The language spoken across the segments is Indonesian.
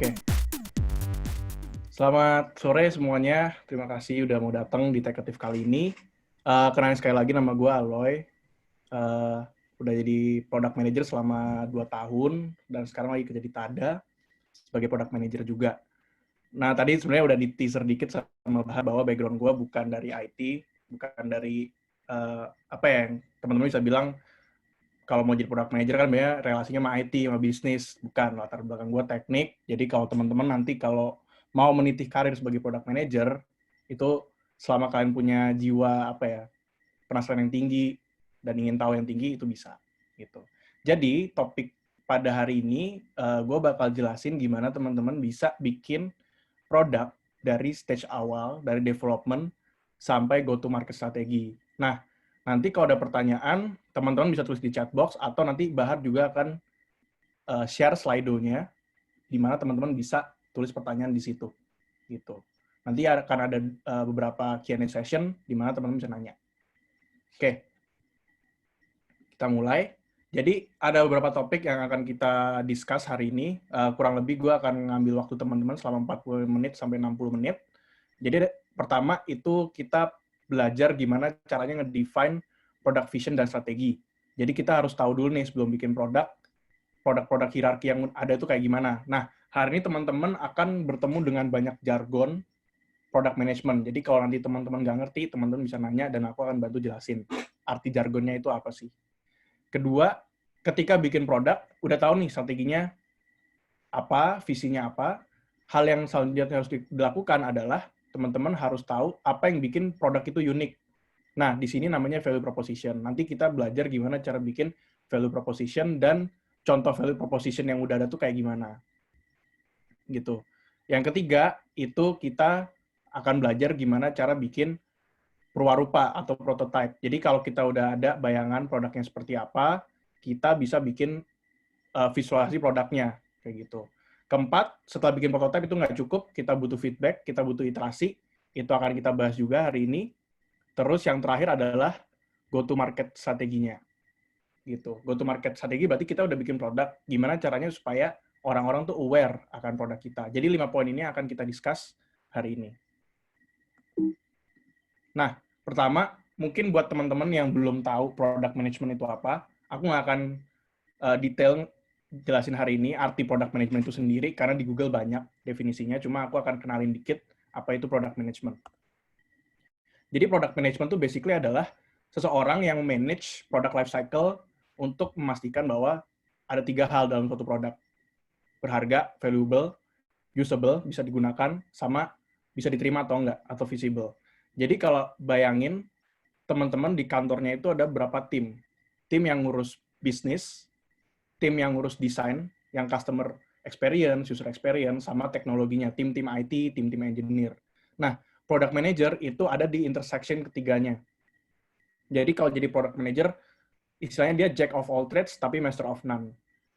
Oke, selamat sore semuanya. Terima kasih udah mau datang di Tech kali ini. Kenalin sekali lagi, nama gue Aloy. Eh, udah jadi product manager selama 2 tahun, dan sekarang lagi kerja di Tada sebagai product manager juga. Nah, tadi sebenarnya udah di teaser dikit sama Bahar bahwa background gue bukan dari IT, bukan dari apa ya, teman-teman bisa bilang kalau mau jadi product manager kan biasanya relasinya sama IT, sama bisnis. Bukan, latar belakang gue teknik. Jadi kalau teman-teman nanti kalau mau meniti karir sebagai product manager, itu selama kalian punya jiwa apa ya, penasaran yang tinggi dan ingin tahu yang tinggi, itu bisa. Gitu. Jadi topik pada hari ini, gue bakal jelasin gimana teman-teman bisa bikin produk dari stage awal, dari development, sampai go to market strategi. Nah, nanti kalau ada pertanyaan, teman-teman bisa tulis di chat box, atau nanti Bahar juga akan share Slido-nya, di mana teman-teman bisa tulis pertanyaan di situ. Gitu. Nanti akan ada beberapa Q&A session, di mana teman-teman bisa nanya. Oke, kita mulai. Jadi ada beberapa topik yang akan kita discuss hari ini. Kurang lebih gue akan ngambil waktu teman-teman selama 40 menit sampai 60 menit. Jadi pertama itu kita belajar gimana caranya nge-define product vision dan strategi. Jadi kita harus tahu dulu nih sebelum bikin produk-produk hierarki yang ada itu kayak gimana. Nah, hari ini teman-teman akan bertemu dengan banyak jargon product management. Jadi kalau nanti teman-teman nggak ngerti, teman-teman bisa nanya dan aku akan bantu jelasin arti jargonnya itu apa sih. Kedua, ketika bikin produk, udah tahu nih strateginya apa, visinya apa. Hal yang selanjutnya harus dilakukan adalah teman-teman harus tahu apa yang bikin produk itu unik. Nah, di sini namanya value proposition. Nanti kita belajar gimana cara bikin value proposition dan contoh value proposition yang udah ada tuh kayak gimana. Gitu. Yang ketiga, itu kita akan belajar gimana cara bikin perwarupa atau prototype. Jadi kalau kita udah ada bayangan produknya seperti apa, kita bisa bikin visualisasi produknya kayak gitu. Keempat, setelah bikin prototype itu nggak cukup, kita butuh feedback, kita butuh iterasi. Itu akan kita bahas juga hari ini. Terus yang terakhir adalah go to market strateginya. Gitu. Go to market strategi berarti kita udah bikin produk, gimana caranya supaya orang-orang tuh aware akan produk kita. Jadi 5 poin ini akan kita discuss hari ini. Nah, pertama, mungkin buat teman-teman yang belum tahu product management itu apa, aku nggak akan detail jelasin hari ini arti product management itu sendiri, karena di Google banyak definisinya, cuma aku akan kenalin dikit apa itu product management. Jadi product management itu basically adalah seseorang yang manage product life cycle untuk memastikan bahwa ada 3 hal dalam suatu produk. Berharga, valuable, usable, bisa digunakan, sama bisa diterima atau enggak, atau visible. Jadi kalau bayangin, teman-teman di kantornya itu ada berapa tim. Tim yang ngurus bisnis, tim yang ngurus desain, yang customer experience, user experience, sama teknologinya, tim-tim IT, tim-tim engineer. Nah, product manager itu ada di intersection ketiganya. Jadi kalau jadi product manager, istilahnya dia jack of all trades, tapi master of none.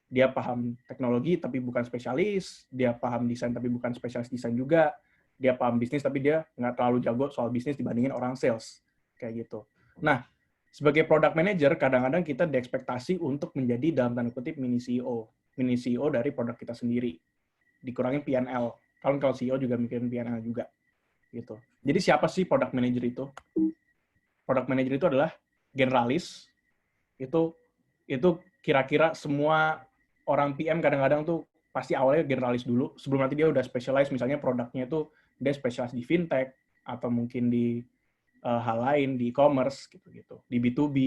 Dia paham teknologi, tapi bukan spesialis. Dia paham desain, tapi bukan spesialis desain juga. Dia paham bisnis, tapi dia nggak terlalu jago soal bisnis dibandingin orang sales. Kayak gitu. Nah, sebagai product manager, kadang-kadang kita diekspektasi untuk menjadi dalam tanda kutip mini CEO. Mini CEO dari produk kita sendiri. Dikurangin P&L. Kalau CEO juga mikirin P&L juga. Gitu. Jadi siapa sih product manager itu? Product manager itu adalah generalis. Itu kira-kira semua orang PM kadang-kadang tuh pasti awalnya generalis dulu, sebelum nanti dia udah specialize, misalnya produknya itu dia spesialis di fintech, atau mungkin di hal lain, di e-commerce, gitu-gitu, di B2B.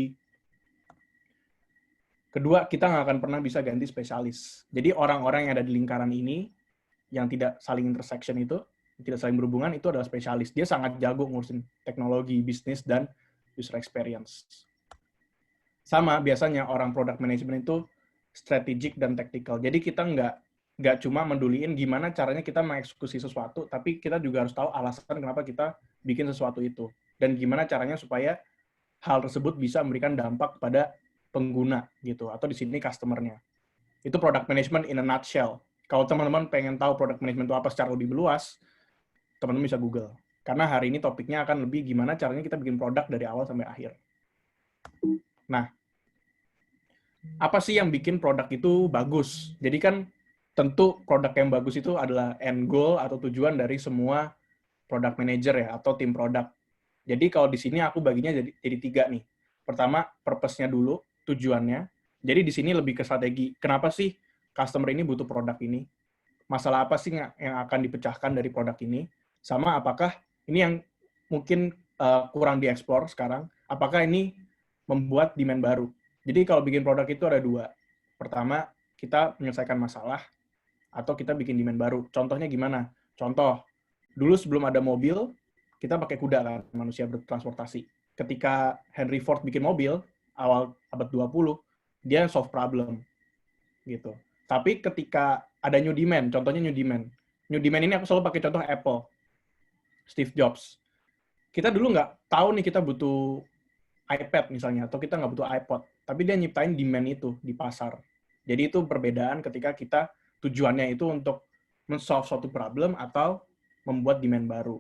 Kedua, kita nggak akan pernah bisa ganti spesialis. Jadi orang-orang yang ada di lingkaran ini, yang tidak saling intersection itu, tidak saling berhubungan, itu adalah spesialis. Dia sangat jago ngurusin teknologi, bisnis, dan user experience. Sama biasanya orang product management itu strategic dan tactical. Jadi kita nggak cuma menduliin gimana caranya kita mengeksekusi sesuatu, tapi kita juga harus tahu alasan kenapa kita bikin sesuatu itu. Dan gimana caranya supaya hal tersebut bisa memberikan dampak kepada pengguna gitu, atau di sini customer-nya. Itu product management in a nutshell. Kalau teman-teman pengen tahu product management itu apa secara lebih luas, teman-teman bisa Google. Karena hari ini topiknya akan lebih gimana caranya kita bikin produk dari awal sampai akhir. Nah, apa sih yang bikin produk itu bagus? Jadi kan tentu produk yang bagus itu adalah end goal atau tujuan dari semua product manager ya, atau tim produk. Jadi kalau di sini aku baginya jadi 3 nih. Pertama, purpose-nya dulu, tujuannya. Jadi di sini lebih ke strategi. Kenapa sih customer ini butuh produk ini? Masalah apa sih yang akan dipecahkan dari produk ini? Sama apakah ini yang mungkin kurang dieksplor sekarang, apakah ini membuat demand baru? Jadi kalau bikin produk itu ada 2. Pertama, kita menyelesaikan masalah, atau kita bikin demand baru. Contohnya gimana? Contoh, dulu sebelum ada mobil, kita pakai kuda kan, manusia bertransportasi. Ketika Henry Ford bikin mobil, awal abad 20, dia solve problem. Gitu. Tapi ketika ada new demand, contohnya new demand. New demand ini aku selalu pakai contoh Apple. Steve Jobs. Kita dulu nggak tahu nih kita butuh iPad misalnya, atau kita nggak butuh iPod. Tapi dia nyiptain demand itu di pasar. Jadi itu perbedaan ketika kita tujuannya itu untuk men-solve suatu problem atau membuat demand baru.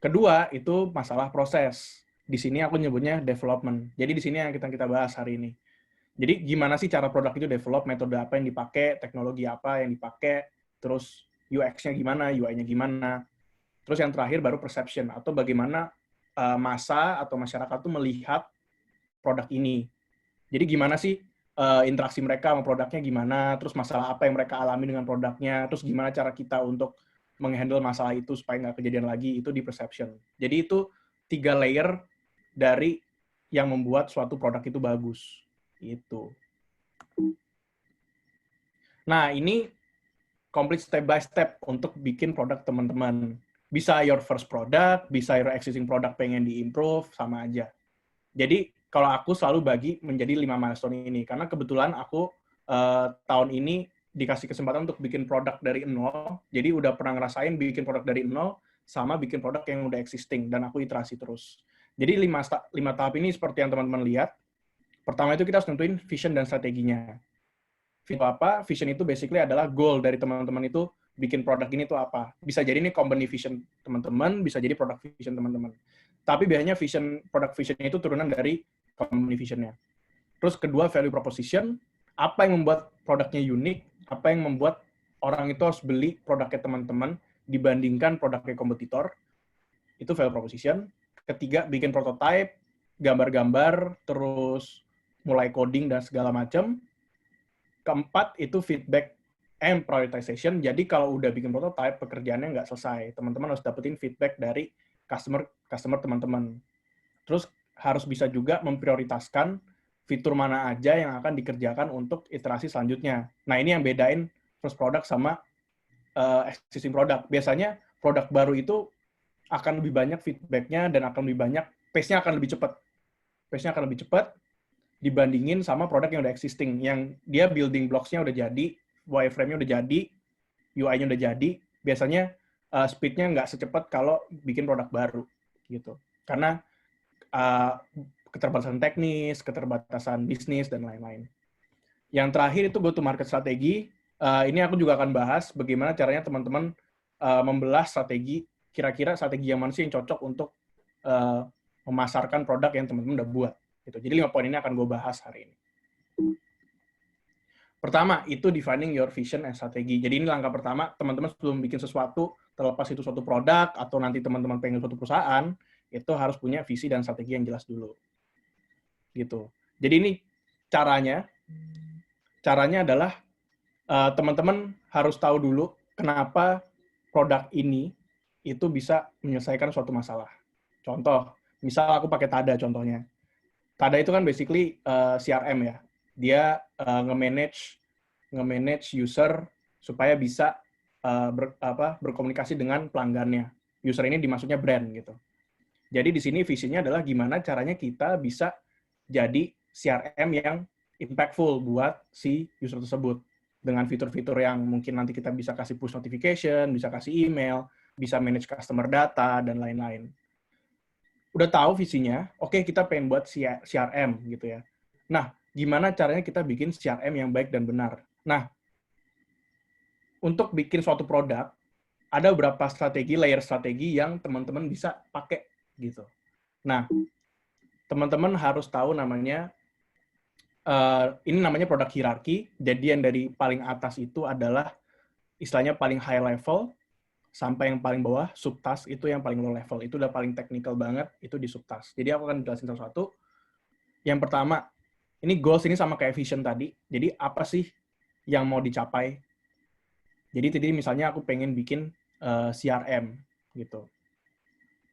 Kedua, itu masalah proses. Di sini aku nyebutnya development. Jadi di sini yang kita bahas hari ini. Jadi gimana sih cara produk itu develop, metode apa yang dipakai, teknologi apa yang dipakai, terus UX-nya gimana, UI-nya gimana. Terus yang terakhir baru perception, atau bagaimana massa atau masyarakat tuh melihat produk ini. Jadi gimana sih interaksi mereka sama produknya gimana, terus masalah apa yang mereka alami dengan produknya, terus gimana cara kita untuk menghandle masalah itu supaya nggak kejadian lagi, itu di perception. Jadi itu 3 layer dari yang membuat suatu produk itu bagus. Itu. Nah, ini complete step by step untuk bikin produk teman-teman. Bisa your first product, bisa your existing product pengen di-improve, sama aja. Jadi, kalau aku selalu bagi menjadi 5 milestone ini. Karena kebetulan aku tahun ini dikasih kesempatan untuk bikin produk dari nol. Jadi, udah pernah ngerasain bikin produk dari nol, sama bikin produk yang udah existing. Dan aku iterasi terus. Jadi, 5 tahap ini seperti yang teman-teman lihat. Pertama itu kita harus nentuin vision dan strateginya. Vision apa? Vision itu basically adalah goal dari teman-teman itu bikin produk ini tuh apa. Bisa jadi ini company vision teman-teman, bisa jadi product vision teman-teman. Tapi biasanya product vision itu turunan dari company vision-nya. Terus kedua, value proposition. Apa yang membuat produknya unik, apa yang membuat orang itu harus beli produknya teman-teman dibandingkan produknya kompetitor. Itu value proposition. Ketiga, bikin prototype, gambar-gambar, terus mulai coding dan segala macam. Keempat, itu feedback and prioritization. Jadi kalau udah bikin prototype, pekerjaannya nggak selesai. Teman-teman harus dapetin feedback dari customer teman-teman. Terus harus bisa juga memprioritaskan fitur mana aja yang akan dikerjakan untuk iterasi selanjutnya. Nah, ini yang bedain first product sama existing product. Biasanya produk baru itu akan lebih banyak feedback-nya dan akan lebih banyak, pace-nya akan lebih cepat. Pace-nya akan lebih cepat dibandingin sama produk yang udah existing, yang dia building blocks-nya udah jadi, wireframe-nya udah jadi, UI-nya udah jadi, biasanya speed-nya nggak secepat kalau bikin produk baru, gitu. Karena keterbatasan teknis, keterbatasan bisnis, dan lain-lain. Yang terakhir itu go-to-market strategi. Ini aku juga akan bahas bagaimana caranya teman-teman membelah strategi, kira-kira strategi yang mana sih yang cocok untuk memasarkan produk yang teman-teman udah buat. Gitu. Jadi 5 poin ini akan gue bahas hari ini. Pertama, itu defining your vision and strategi. Jadi ini langkah pertama, teman-teman sebelum bikin sesuatu, terlepas itu suatu produk, atau nanti teman-teman pengen suatu perusahaan, itu harus punya visi dan strategi yang jelas dulu. Gitu. Jadi ini caranya adalah teman-teman harus tahu dulu kenapa produk ini itu bisa menyelesaikan suatu masalah. Contoh, misal aku pakai Tada contohnya. Tada itu kan basically CRM ya. Dia nge-manage user supaya bisa berkomunikasi dengan pelanggannya. User ini dimaksudnya brand gitu. Jadi di sini visinya adalah gimana caranya kita bisa jadi CRM yang impactful buat si user tersebut. Dengan fitur-fitur yang mungkin nanti kita bisa kasih push notification, bisa kasih email, bisa manage customer data, dan lain-lain. Udah tahu visinya, oke kita pengen buat CRM gitu ya. Nah, gimana caranya kita bikin CRM yang baik dan benar? Nah, untuk bikin suatu produk, ada beberapa layer strategi yang teman-teman bisa pakai gitu. Nah, teman-teman harus tahu namanya ini namanya produk hierarki. Jadi yang dari paling atas itu adalah istilahnya paling high level, sampai yang paling bawah, subtask, itu yang paling low level. Itu udah paling technical banget, itu di subtask. Jadi aku akan jelasin satu-satu. Yang pertama, ini goals ini sama kayak vision tadi. Jadi apa sih yang mau dicapai? Jadi tadi misalnya aku pengen bikin CRM gitu.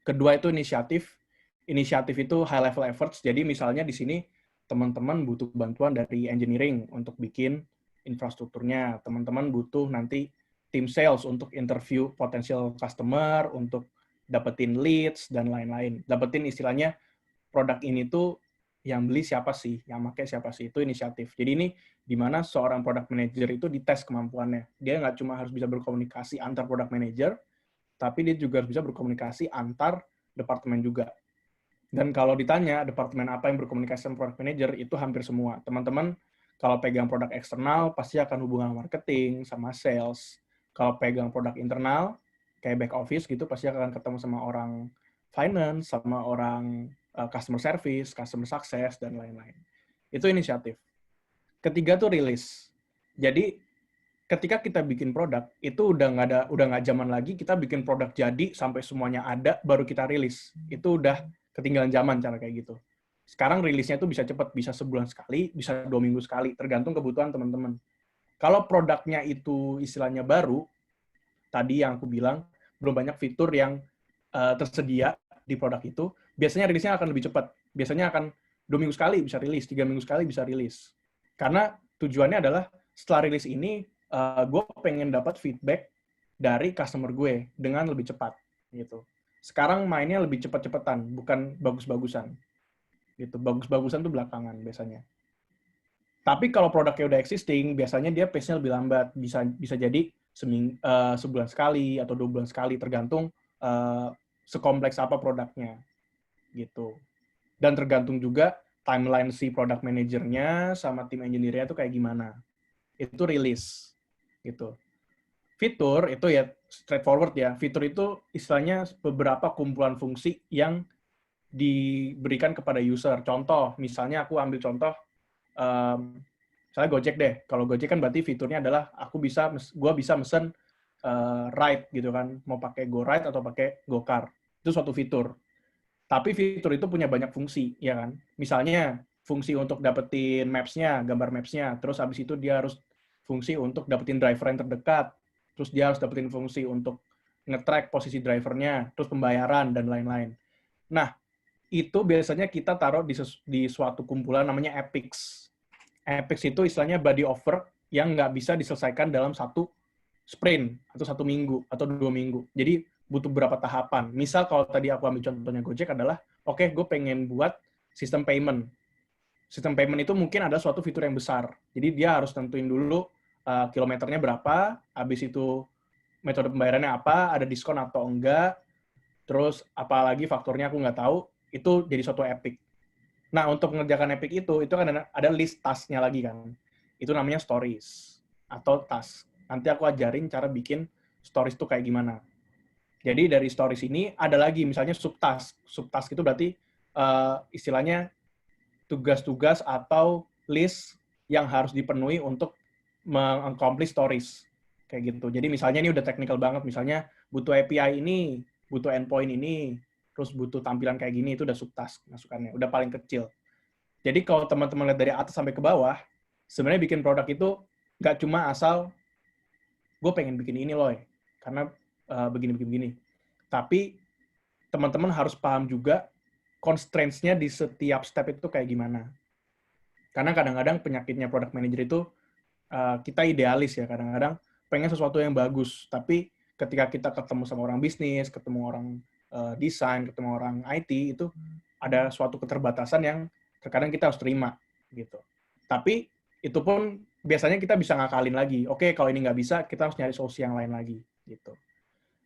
Kedua itu inisiatif. Inisiatif itu high level efforts. Jadi misalnya di sini teman-teman butuh bantuan dari engineering untuk bikin infrastrukturnya. Teman-teman butuh nanti tim sales untuk interview potensial customer, untuk dapetin leads, dan lain-lain. Dapetin istilahnya produk ini tuh yang beli siapa sih, yang pakai siapa sih, itu inisiatif. Jadi ini di mana seorang product manager itu dites kemampuannya. Dia nggak cuma harus bisa berkomunikasi antar product manager, tapi dia juga harus bisa berkomunikasi antar departemen juga. Dan kalau ditanya departemen apa yang berkomunikasi sama product manager, itu hampir semua. Teman-teman kalau pegang produk eksternal pasti akan hubungan marketing sama sales. Kalau pegang produk internal kayak back office gitu pasti akan ketemu sama orang finance, sama orang customer service, customer success, dan lain-lain. Itu inisiatif. Ketiga tuh rilis. Jadi ketika kita bikin produk itu udah nggak zaman lagi kita bikin produk jadi sampai semuanya ada baru kita rilis. Itu udah ketinggalan zaman cara kayak gitu. Sekarang rilisnya itu bisa cepat, bisa sebulan sekali, bisa 2 minggu sekali, tergantung kebutuhan teman-teman. Kalau produknya itu istilahnya baru, tadi yang aku bilang belum banyak fitur yang tersedia di produk itu, biasanya rilisnya akan lebih cepat. Biasanya akan 2 minggu sekali bisa rilis, 3 minggu sekali bisa rilis. Karena tujuannya adalah setelah rilis ini gue pengen dapat feedback dari customer gue dengan lebih cepat gitu. Sekarang mainnya lebih cepat-cepatan, bukan bagus-bagusan. Gitu. Bagus-bagusan tuh belakangan biasanya. Tapi kalau produknya udah existing, biasanya dia pace-nya lebih lambat. Bisa jadi sebulan sekali atau 2 bulan sekali, tergantung sekompleks apa produknya. Gitu. Dan tergantung juga timeline si product manajernya sama tim engineer-nya itu kayak gimana. Itu rilis. Gitu. Fitur itu ya straightforward ya. Fitur itu istilahnya beberapa kumpulan fungsi yang diberikan kepada user. Contoh, misalnya aku ambil contoh, misalnya Gojek deh. Kalau Gojek kan berarti fiturnya adalah gue bisa mesen ride gitu kan, mau pakai GoRide atau pakai GoCar. Itu suatu fitur. Tapi fitur itu punya banyak fungsi, ya kan? Misalnya fungsi untuk dapetin maps-nya, gambar maps-nya. Terus habis itu dia harus fungsi untuk dapetin driver yang terdekat. Terus dia harus dapetin fungsi untuk nge-track posisi drivernya, terus pembayaran, dan lain-lain. Nah, itu biasanya kita taruh di suatu kumpulan namanya epics. Epics itu istilahnya body of work yang nggak bisa diselesaikan dalam satu sprint, atau 1 minggu, atau 2 minggu. Jadi butuh beberapa tahapan. Misal kalau tadi aku ambil contohnya Gojek adalah, oke, gue pengen buat sistem payment. Sistem payment itu mungkin ada suatu fitur yang besar. Jadi dia harus tentuin dulu kilometernya berapa, habis itu metode pembayarannya apa, ada diskon atau enggak, terus apalagi faktornya aku nggak tahu, itu jadi suatu epic. Nah, untuk mengerjakan epic itu kan ada list task-nya lagi kan. Itu namanya stories atau task. Nanti aku ajarin cara bikin stories itu kayak gimana. Jadi dari stories ini ada lagi misalnya subtask. Subtask itu berarti istilahnya tugas-tugas atau list yang harus dipenuhi untuk meng-accomplish stories. Kayak gitu. Jadi misalnya ini udah technical banget. Misalnya butuh API ini, butuh endpoint ini, terus butuh tampilan kayak gini, itu udah subtask masukannya. Udah paling kecil. Jadi kalau teman-teman lihat dari atas sampai ke bawah, sebenarnya bikin produk itu nggak cuma asal gue pengen bikin ini loh, karena begini-begini. Tapi teman-teman harus paham juga constraints-nya di setiap step itu kayak gimana. Karena kadang-kadang penyakitnya product manager itu kita idealis ya, kadang-kadang pengen sesuatu yang bagus, tapi ketika kita ketemu sama orang bisnis, ketemu orang desain, ketemu orang IT, itu ada suatu keterbatasan yang terkadang kita harus terima gitu. Tapi itu pun biasanya kita bisa ngakalin lagi. Oke, kalau ini nggak bisa, kita harus nyari solusi yang lain lagi gitu.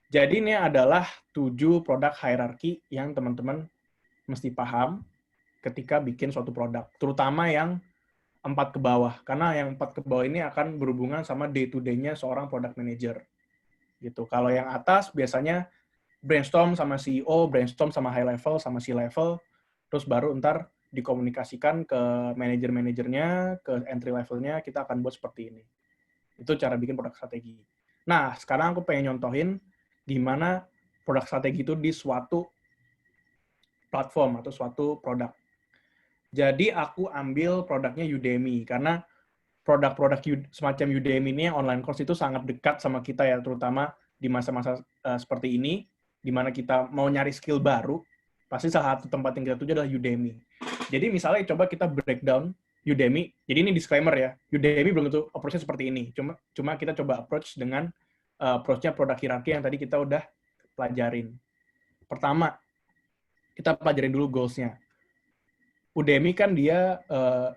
Jadi ini adalah 7 produk hierarki yang teman-teman mesti paham ketika bikin suatu produk, terutama yang 4 ke bawah, karena yang 4 ke bawah ini akan berhubungan sama day-to-day-nya seorang product manager. Gitu. Kalau yang atas biasanya brainstorm sama CEO, brainstorm sama high level, sama C level, terus baru ntar dikomunikasikan ke manajer-manajernya, ke entry levelnya, kita akan buat seperti ini. Itu cara bikin produk strategi. Nah, sekarang aku pengen nyontohin gimana produk strategi itu di suatu platform atau suatu produk. Jadi aku ambil produknya Udemy, karena produk-produk semacam Udemy ini yang online course itu sangat dekat sama kita ya, terutama di masa-masa seperti ini, di mana kita mau nyari skill baru, pasti salah satu tempat yang kita tuju adalah Udemy. Jadi misalnya coba kita breakdown Udemy, jadi ini disclaimer ya, Udemy belum tentu approach-nya seperti ini, cuma kita coba approach dengan approach-nya produk hierarki yang tadi kita udah pelajarin. Pertama, kita pelajarin dulu goals-nya. Udemy kan dia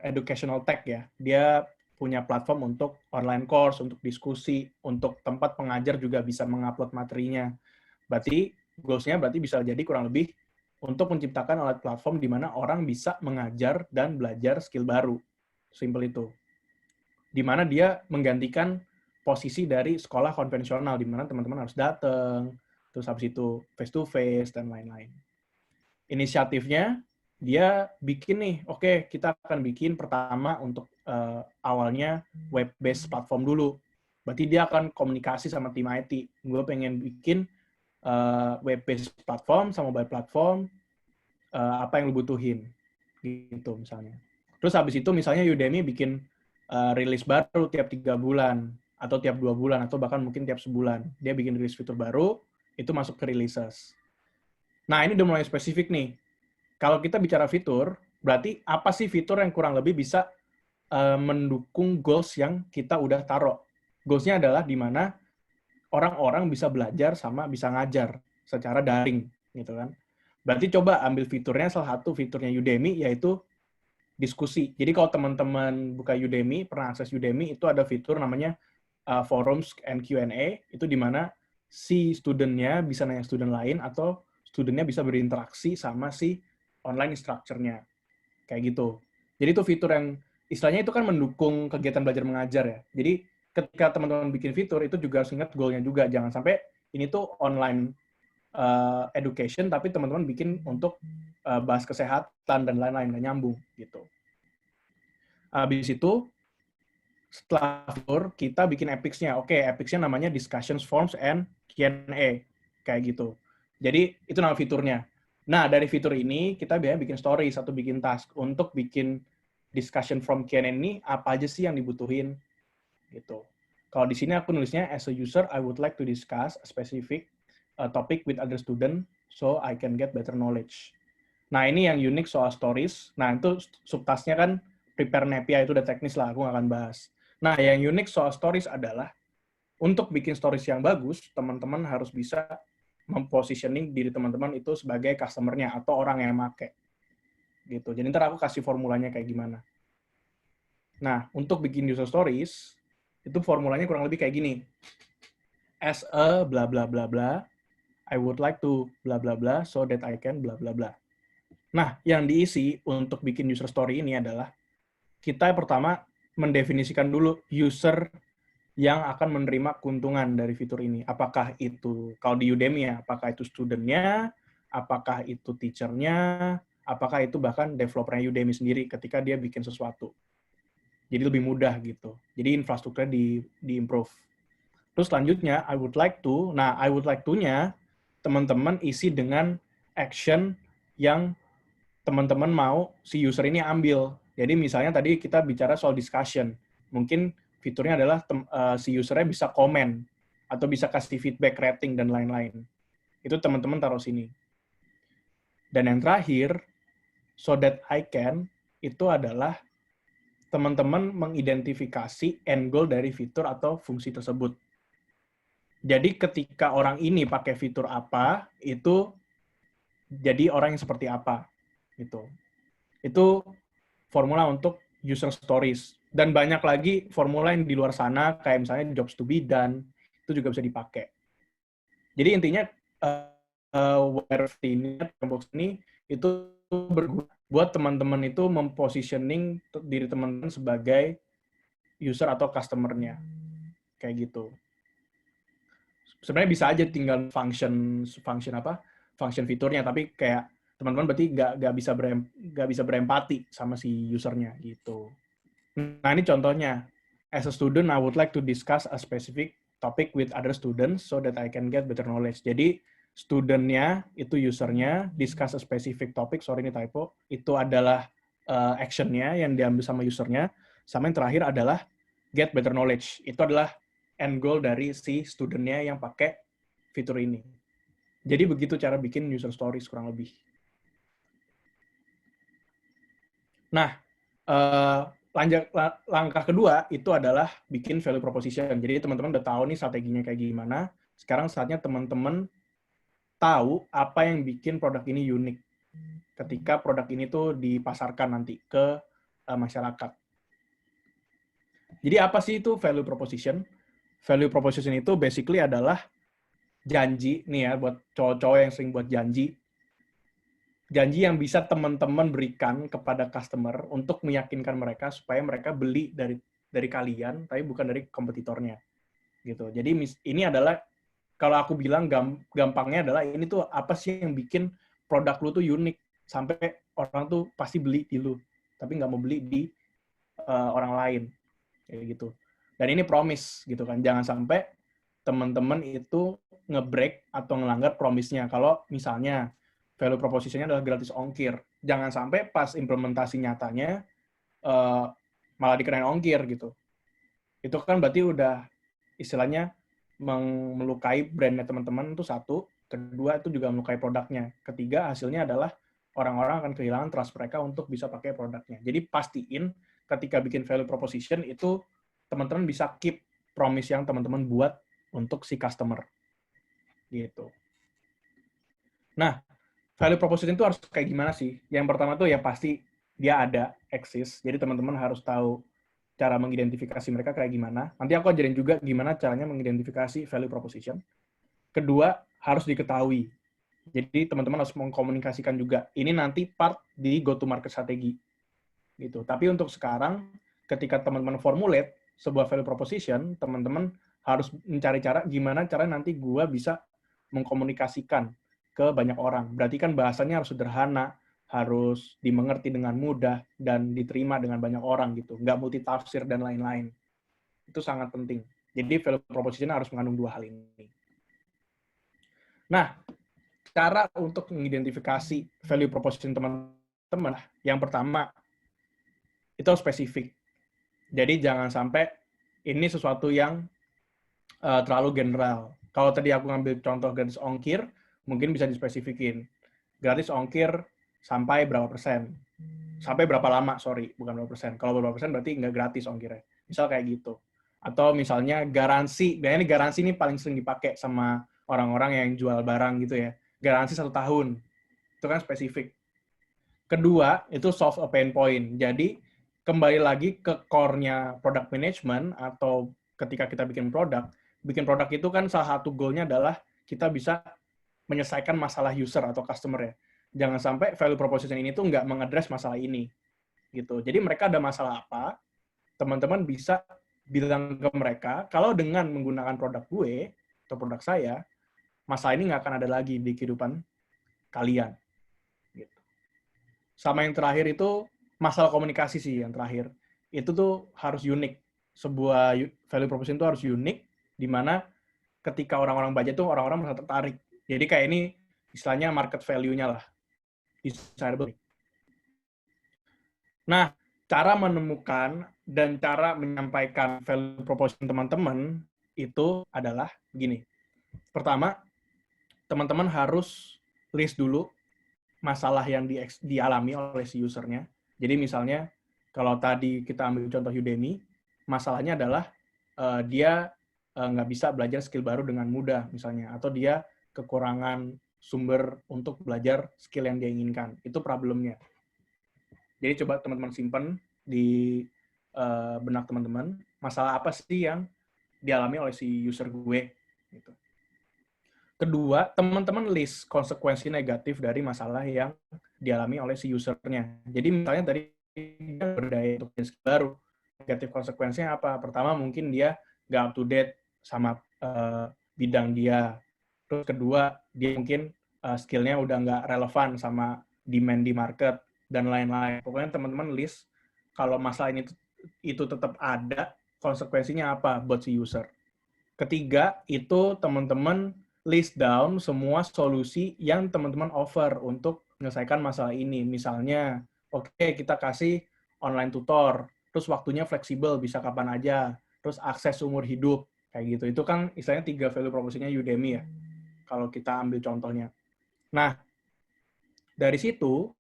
educational tech ya, dia punya platform untuk online course, untuk diskusi, untuk tempat pengajar juga bisa mengupload materinya. Berarti goals-nya berarti bisa jadi kurang lebih untuk menciptakan alat platform di mana orang bisa mengajar dan belajar skill baru. Simple itu. Di mana dia menggantikan posisi dari sekolah konvensional, di mana teman-teman harus datang, terus habis itu face-to-face, dan lain-lain. Inisiatifnya, dia bikin nih, oke, kita akan bikin pertama untuk awalnya web-based platform dulu. Berarti dia akan komunikasi sama tim IT. Gue pengen bikin web-based platform sama mobile platform, apa yang lu butuhin, gitu misalnya. Terus habis itu misalnya Udemy bikin rilis baru tiap 3 bulan, atau tiap 2 bulan, atau bahkan mungkin tiap sebulan. Dia bikin rilis fitur baru, itu masuk ke releases. Nah, ini udah mulai spesifik nih. Kalau kita bicara fitur, berarti apa sih fitur yang kurang lebih bisa mendukung goals yang kita udah taruh. Goals-nya adalah di mana orang-orang bisa belajar sama bisa ngajar secara daring, gitu kan. Berarti coba ambil fiturnya, salah satu fiturnya Udemy, yaitu diskusi. Jadi kalau teman-teman buka Udemy, pernah akses Udemy, itu ada fitur namanya forums and Q&A, itu di mana si student-nya bisa nanya student lain, atau student-nya bisa berinteraksi sama si online instructor-nya. Kayak gitu. Jadi itu fitur yang, istilahnya itu kan mendukung kegiatan belajar mengajar ya. Jadi ketika teman-teman bikin fitur, itu juga harus ingat goal-nya juga. Jangan sampai ini tuh online education, tapi teman-teman bikin untuk bahas kesehatan dan lain-lain, nggak nyambung gitu. Habis itu, setelah fitur, kita bikin epics-nya. Oke, epics-nya namanya discussions, forms, and Q&A. Kayak gitu. Jadi, itu nama fiturnya. Nah, dari fitur ini, kita biasanya bikin stories atau bikin task. Untuk bikin discussion from Q&A ini, apa aja sih yang dibutuhin? Gitu. Kalau di sini aku nulisnya, as a user, I would like to discuss a specific topic with other student, so I can get better knowledge. Nah, ini yang unik soal stories. Nah, itu subtasnya kan prepare Nepia, itu udah teknis lah, aku nggak akan bahas. Nah, yang unik soal stories adalah, untuk bikin stories yang bagus, teman-teman harus bisa mempositioning diri teman-teman itu sebagai customer-nya atau orang yang make. Gitu. Jadi ntar aku kasih formulanya kayak gimana. Nah, untuk bikin user stories, itu formulanya kurang lebih kayak gini. As a bla bla bla bla, I would like to bla bla bla so that I can bla bla bla. Nah, yang diisi untuk bikin user story ini adalah kita pertama mendefinisikan dulu user yang akan menerima keuntungan dari fitur ini. Apakah itu, kalau di Udemy ya, apakah itu student-nya, apakah itu teacher-nya, apakah itu bahkan developer-nya Udemy sendiri ketika dia bikin sesuatu. Jadi lebih mudah gitu. Jadi infrastrukturnya di-improve. Terus selanjutnya, I would like to, nah I would like to-nya, teman-teman isi dengan action yang teman-teman mau si user ini ambil. Jadi misalnya tadi kita bicara soal discussion. Mungkin fiturnya adalah si usernya bisa komen atau bisa kasih feedback, rating, dan lain-lain. Itu teman-teman taruh sini. Dan yang terakhir, so that I can, itu adalah teman-teman mengidentifikasi end goal dari fitur atau fungsi tersebut. Jadi ketika orang ini pakai fitur apa, itu jadi orang yang seperti apa. Gitu. Itu formula untuk user stories. Dan banyak lagi formula yang di luar sana, kayak misalnya jobs to be done, itu juga bisa dipakai. Jadi intinya, Workbox ini itu berguna buat teman-teman itu mempositioning diri teman-teman sebagai user atau customer-nya. Kayak gitu. Sebenarnya bisa aja tinggal function fiturnya, tapi kayak teman-teman berarti nggak bisa berempati sama si usernya gitu. Nah, ini contohnya. As a student, I would like to discuss a specific topic with other students so that I can get better knowledge. Jadi, studentnya, itu usernya, discuss a specific topic, sorry ini typo, itu adalah actionnya yang diambil sama usernya, sama yang terakhir adalah get better knowledge. Itu adalah end goal dari si studentnya yang pakai fitur ini. Jadi, begitu cara bikin user stories kurang lebih. Nah, langkah kedua itu adalah bikin value proposition. Jadi teman-teman udah tahu nih strateginya kayak gimana. Sekarang saatnya teman-teman tahu apa yang bikin produk ini unik ketika produk ini tuh dipasarkan nanti ke masyarakat. Jadi apa sih itu value proposition? Value proposition itu basically adalah janji nih ya buat cowok-cowok yang sering buat janji yang bisa teman-teman berikan kepada customer untuk meyakinkan mereka supaya mereka beli dari kalian, tapi bukan dari kompetitornya, gitu. Jadi ini adalah kalau aku bilang gampangnya adalah ini tuh apa sih yang bikin produk lu tuh unik sampai orang tuh pasti beli di lu, tapi nggak mau beli di orang lain, kayak gitu. Dan ini promise, gitu kan. Jangan sampai teman-teman itu nge-break atau ngelanggar promise-nya. Kalau misalnya value proposition-nya adalah gratis ongkir. Jangan sampai pas implementasi nyatanya malah dikenain ongkir gitu. Itu kan berarti udah istilahnya melukai brandnya teman-teman itu satu. Kedua itu juga melukai produknya. Ketiga hasilnya adalah orang-orang akan kehilangan trust mereka untuk bisa pakai produknya. Jadi pastiin ketika bikin value proposition itu teman-teman bisa keep promise yang teman-teman buat untuk si customer. Gitu. Nah, value proposition itu harus kayak gimana sih? Yang pertama tuh ya pasti dia ada, eksis. Jadi teman-teman harus tahu cara mengidentifikasi mereka kayak gimana. Nanti aku ajarin juga gimana caranya mengidentifikasi value proposition. Kedua, harus diketahui. Jadi teman-teman harus mengkomunikasikan juga. Ini nanti part di go-to-market strategi. Gitu. Tapi untuk sekarang, ketika teman-teman formulate sebuah value proposition, teman-teman harus mencari cara gimana cara nanti gua bisa mengkomunikasikan ke banyak orang. Berarti kan bahasanya harus sederhana, harus dimengerti dengan mudah, dan diterima dengan banyak orang gitu. Nggak multitafsir dan lain-lain. Itu sangat penting. Jadi value proposition harus mengandung dua hal ini. Nah, cara untuk mengidentifikasi value proposition teman-teman, yang pertama, itu spesifik. Jadi jangan sampai ini sesuatu yang terlalu general. Kalau tadi aku ngambil contoh gratis ongkir, mungkin bisa dispesifikin. Gratis ongkir sampai berapa persen. Sampai berapa lama, sorry, bukan berapa persen. Kalau berapa persen berarti nggak gratis ongkirnya. Misal kayak gitu. Atau misalnya garansi. Biasanya garansi ini paling sering dipakai sama orang-orang yang jual barang gitu ya. Garansi 1 tahun. Itu kan spesifik. Kedua, itu solve a pain point. Jadi, kembali lagi ke core-nya product management atau ketika kita bikin produk itu kan salah satu goal-nya adalah kita bisa menyelesaikan masalah user atau customer ya. Jangan sampai value proposition ini tuh nggak mengadres masalah ini. Gitu. Jadi mereka ada masalah apa, teman-teman bisa bilang ke mereka, kalau dengan menggunakan produk gue atau produk saya, masalah ini nggak akan ada lagi di kehidupan kalian. Gitu. Sama yang terakhir itu masalah komunikasi sih yang terakhir. Itu tuh harus unik. Sebuah value proposition itu harus unik, di mana ketika orang-orang baca tuh orang-orang merasa tertarik. Jadi kayak ini istilahnya market value-nya lah. Desirable. Nah, cara menemukan dan cara menyampaikan value proposition teman-teman itu adalah gini. Pertama, teman-teman harus list dulu masalah yang dialami oleh si usernya. Jadi misalnya, kalau tadi kita ambil contoh Udemy, masalahnya adalah dia nggak bisa belajar skill baru dengan mudah, misalnya. Atau dia kekurangan sumber untuk belajar skill yang dia inginkan. Itu problemnya. Jadi coba teman-teman simpan di benak teman-teman, masalah apa sih yang dialami oleh si user gue. Gitu. Kedua, teman-teman list konsekuensi negatif dari masalah yang dialami oleh si usernya. Jadi misalnya tadi dia berdaya untuk skill baru. Negatif konsekuensinya apa? Pertama, mungkin dia nggak up to date sama bidang dia. Terus kedua, dia mungkin skillnya udah nggak relevan sama demand di market, dan lain-lain. Pokoknya teman-teman list kalau masalah ini itu tetap ada, konsekuensinya apa buat si user. Ketiga, itu teman-teman list down semua solusi yang teman-teman offer untuk menyelesaikan masalah ini. Misalnya, oke, kita kasih online tutor, terus waktunya fleksibel, bisa kapan aja, terus akses seumur hidup, kayak gitu. Itu kan istilahnya 3 value proposition-nya Udemy ya, kalau kita ambil contohnya. Nah, dari situ,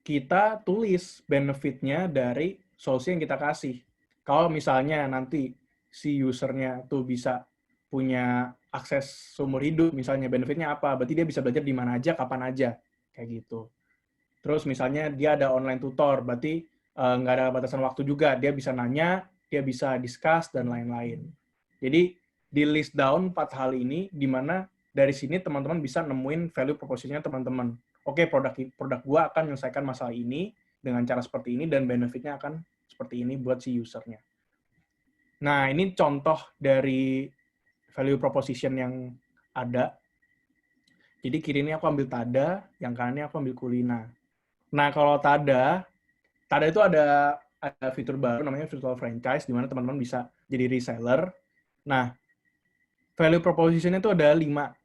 kita tulis benefit-nya dari solusi yang kita kasih. Kalau misalnya nanti si usernya tuh bisa punya akses seumur hidup, misalnya benefitnya apa, berarti dia bisa belajar di mana aja, kapan aja, kayak gitu. Terus misalnya dia ada online tutor, berarti nggak ada batasan waktu juga, dia bisa nanya, dia bisa discuss, dan lain-lain. Jadi di list down 4 hal ini, di mana dari sini teman-teman bisa nemuin value proposition-nya teman-teman. Oke, produk gua akan menyelesaikan masalah ini dengan cara seperti ini, dan benefit-nya akan seperti ini buat si usernya. Nah, ini contoh dari value proposition yang ada. Jadi kiri ini aku ambil Tada, yang kanan ini aku ambil Kulina. Nah, kalau Tada itu ada fitur baru namanya virtual franchise, di mana teman-teman bisa jadi reseller. Nah, value proposition itu ada 5.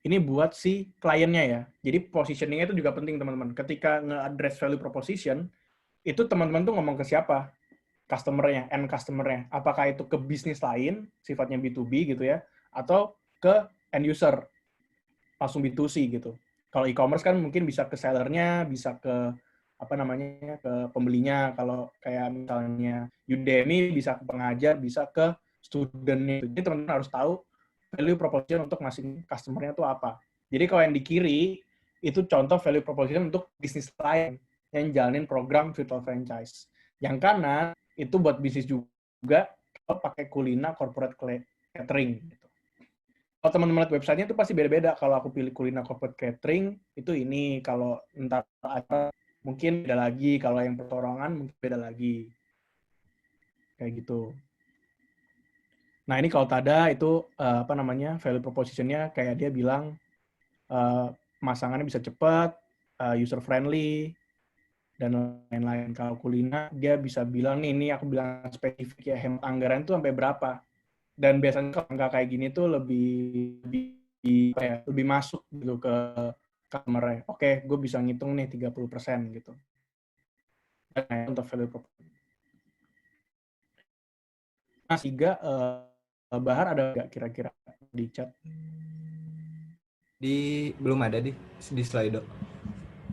Ini buat si kliennya ya. Jadi positioning-nya itu juga penting, teman-teman. Ketika nge-address value proposition, itu teman-teman tuh ngomong ke siapa? Customer-nya, end customer-nya. Apakah itu ke bisnis lain, sifatnya B2B gitu ya, atau ke end user, langsung B2C gitu. Kalau e-commerce kan mungkin bisa ke sellernya, bisa ke apa namanya, ke pembelinya. Kalau kayak misalnya Udemy bisa ke pengajar, bisa ke student-nya. Jadi teman-teman harus tahu value proposition untuk masing customer-nya itu apa. Jadi kalau yang di kiri itu contoh value proposition untuk bisnis lain yang jalanin program virtual franchise. Yang kanan itu buat bisnis juga, kalau pakai Kulina corporate catering gitu. Kalau teman-teman lihat website-nya itu pasti beda-beda. Kalau aku pilih Kulina corporate catering, itu ini. Kalau entar ada mungkin beda lagi. Kalau yang pertorongan mungkin beda lagi. Kayak gitu. Nah, ini kalau Tada itu apa namanya, value proposition-nya kayak dia bilang masangannya bisa cepat, user friendly, dan lain-lain. Kalau Kulina, dia bisa bilang nih, ini aku bilang spesifik ya, hemat anggaran itu sampai berapa. Dan biasanya kalau angka kayak gini tuh lebih masuk gitu ke customer-nya. Oke, gue bisa ngitung nih 30% gitu. Untuk value proposition. Nah, Siga, Bahar ada nggak kira-kira di chat? Belum ada di Slido.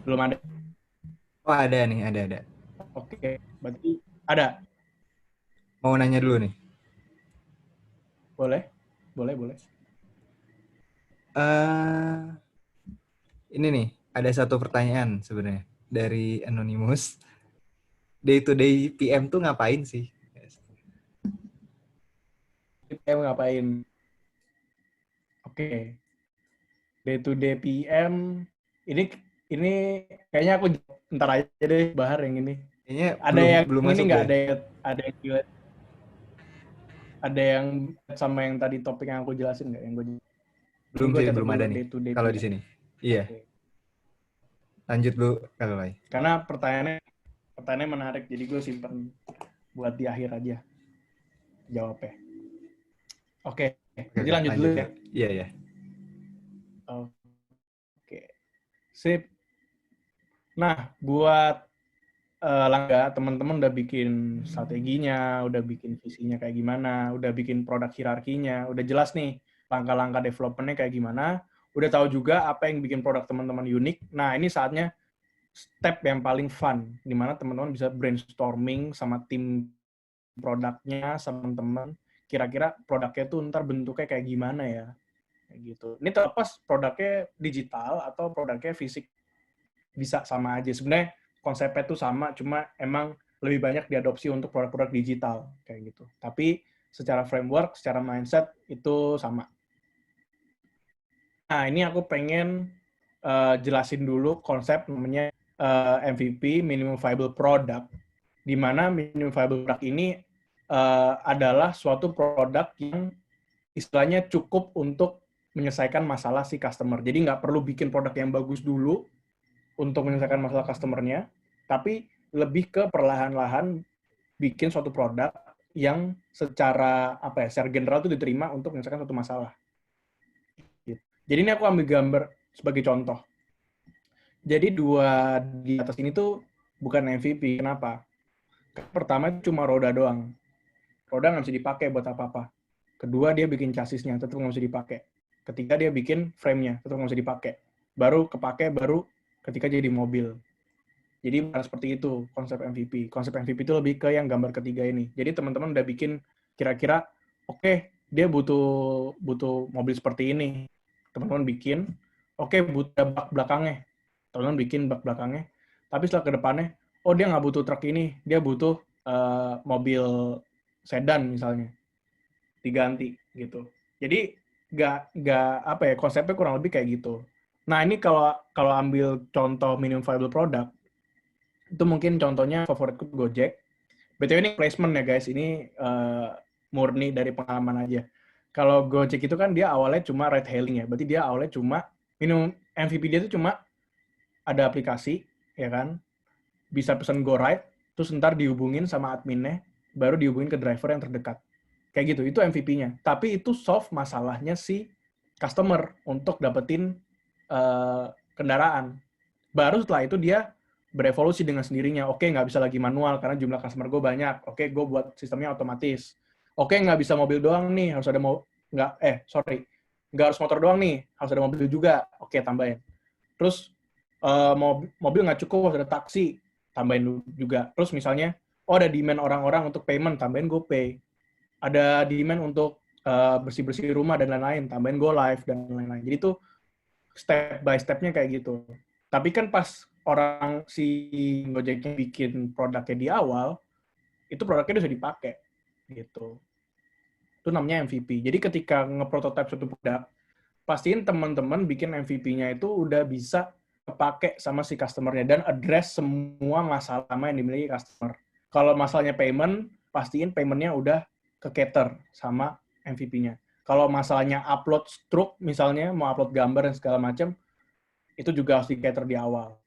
Belum ada. Oh, ada nih, ada. Oke, berarti ada. Mau nanya dulu nih. Boleh. Ini nih, ada satu pertanyaan sebenarnya dari Anonymous. Day to day PM tuh ngapain sih? PM ngapain? Oke. Day to day PM ini kayaknya aku ntar aja deh, Bahar yang ini. Kayaknya Ada yang belum ini masuk nggak, deh. ada yang sama yang tadi topik yang aku jelasin nggak, yang gue Belum gue sih, catat belum dulu ada nih. day to day Kalau di PM. sini. Iya. Oke. Lanjut dulu kalau lain. Karena pertanyaannya menarik, jadi gue simpen buat di akhir aja jawabnya. Oke. Jadi lanjut dulu ya. Iya. Oke. Sip. Nah, buat langga, teman-teman udah bikin strateginya, udah bikin visinya kayak gimana, udah bikin produk hierarkinya, udah jelas nih langkah-langkah development-nya kayak gimana, udah tahu juga apa yang bikin produk teman-teman unik. Nah, ini saatnya step yang paling fun, di mana teman-teman bisa brainstorming sama tim produknya, sama teman-teman, kira-kira produknya tuh ntar bentuknya kayak gimana ya, kayak gitu. Ini terlepas produknya digital atau produknya fisik, bisa sama aja. Sebenarnya konsepnya tuh sama, cuma emang lebih banyak diadopsi untuk produk-produk digital kayak gitu. Tapi secara framework, secara mindset itu sama. Nah, ini aku pengen jelasin dulu konsep namanya MVP, Minimum Viable Product, di mana Minimum Viable Product ini adalah suatu produk yang istilahnya cukup untuk menyelesaikan masalah si customer. Jadi nggak perlu bikin produk yang bagus dulu, untuk menyelesaikan masalah customer-nya, tapi lebih ke perlahan-lahan bikin suatu produk yang secara secara general itu diterima untuk menyelesaikan suatu masalah. Jadi ini aku ambil gambar sebagai contoh. Jadi dua di atas ini tuh bukan MVP. Kenapa? Pertama itu cuma roda doang. Roda nggak bisa dipakai buat apa-apa. Kedua dia bikin chassisnya, tetap nggak bisa dipakai. Ketiga dia bikin frame-nya, tetap nggak bisa dipakai. Baru kepake baru ketika jadi mobil. Jadi bukan seperti itu konsep MVP. Konsep MVP itu lebih ke yang gambar ketiga ini. Jadi teman-teman udah bikin kira-kira, oke, dia butuh mobil seperti ini. Teman-teman bikin, oke, butuh bak belakangnya. Teman-teman bikin bak belakangnya. Tapi setelah ke depannya, oh dia nggak butuh truk ini, dia butuh mobil sedan misalnya. Diganti gitu. Jadi nggak konsepnya kurang lebih kayak gitu. Nah ini kalau ambil contoh minimum viable product, itu mungkin contohnya favoritku Gojek. BTW ini placement ya guys, ini murni dari pengalaman aja. Kalau Gojek itu kan dia awalnya cuma ride hailing ya, berarti dia awalnya cuma minimum MVP dia itu cuma ada aplikasi, ya kan, bisa pesan GoRide, terus ntar dihubungin sama adminnya, baru dihubungin ke driver yang terdekat. Kayak gitu, itu MVP-nya. Tapi itu solve masalahnya si customer untuk dapetin kendaraan. Baru setelah itu dia berevolusi dengan sendirinya. Oke, nggak bisa lagi manual karena jumlah customer gue banyak. Oke, gue buat sistemnya otomatis. Oke, nggak bisa mobil doang nih, harus ada nggak harus motor doang nih, harus ada mobil juga. Oke, tambahin. Terus mobil nggak cukup, harus ada taksi, tambahin juga. Terus misalnya, ada demand orang-orang untuk payment, tambahin GoPay. Ada demand untuk bersih-bersih rumah dan lain-lain, tambahin GoLive dan lain-lain. Jadi tuh step by step-nya kayak gitu. Tapi kan pas orang si Gojeknya bikin produknya di awal, itu produknya udah bisa dipakai gitu. Itu namanya MVP. Jadi ketika nge-prototype suatu produk, pastiin teman-teman bikin MVP-nya itu udah bisa kepake sama si customer-nya dan address semua masalah yang dimiliki customer. Kalau masalahnya payment, pastiin payment-nya udah ke-cater sama MVP-nya. Kalau masalahnya upload struk, misalnya mau upload gambar dan segala macam, itu juga harus di-cater di awal.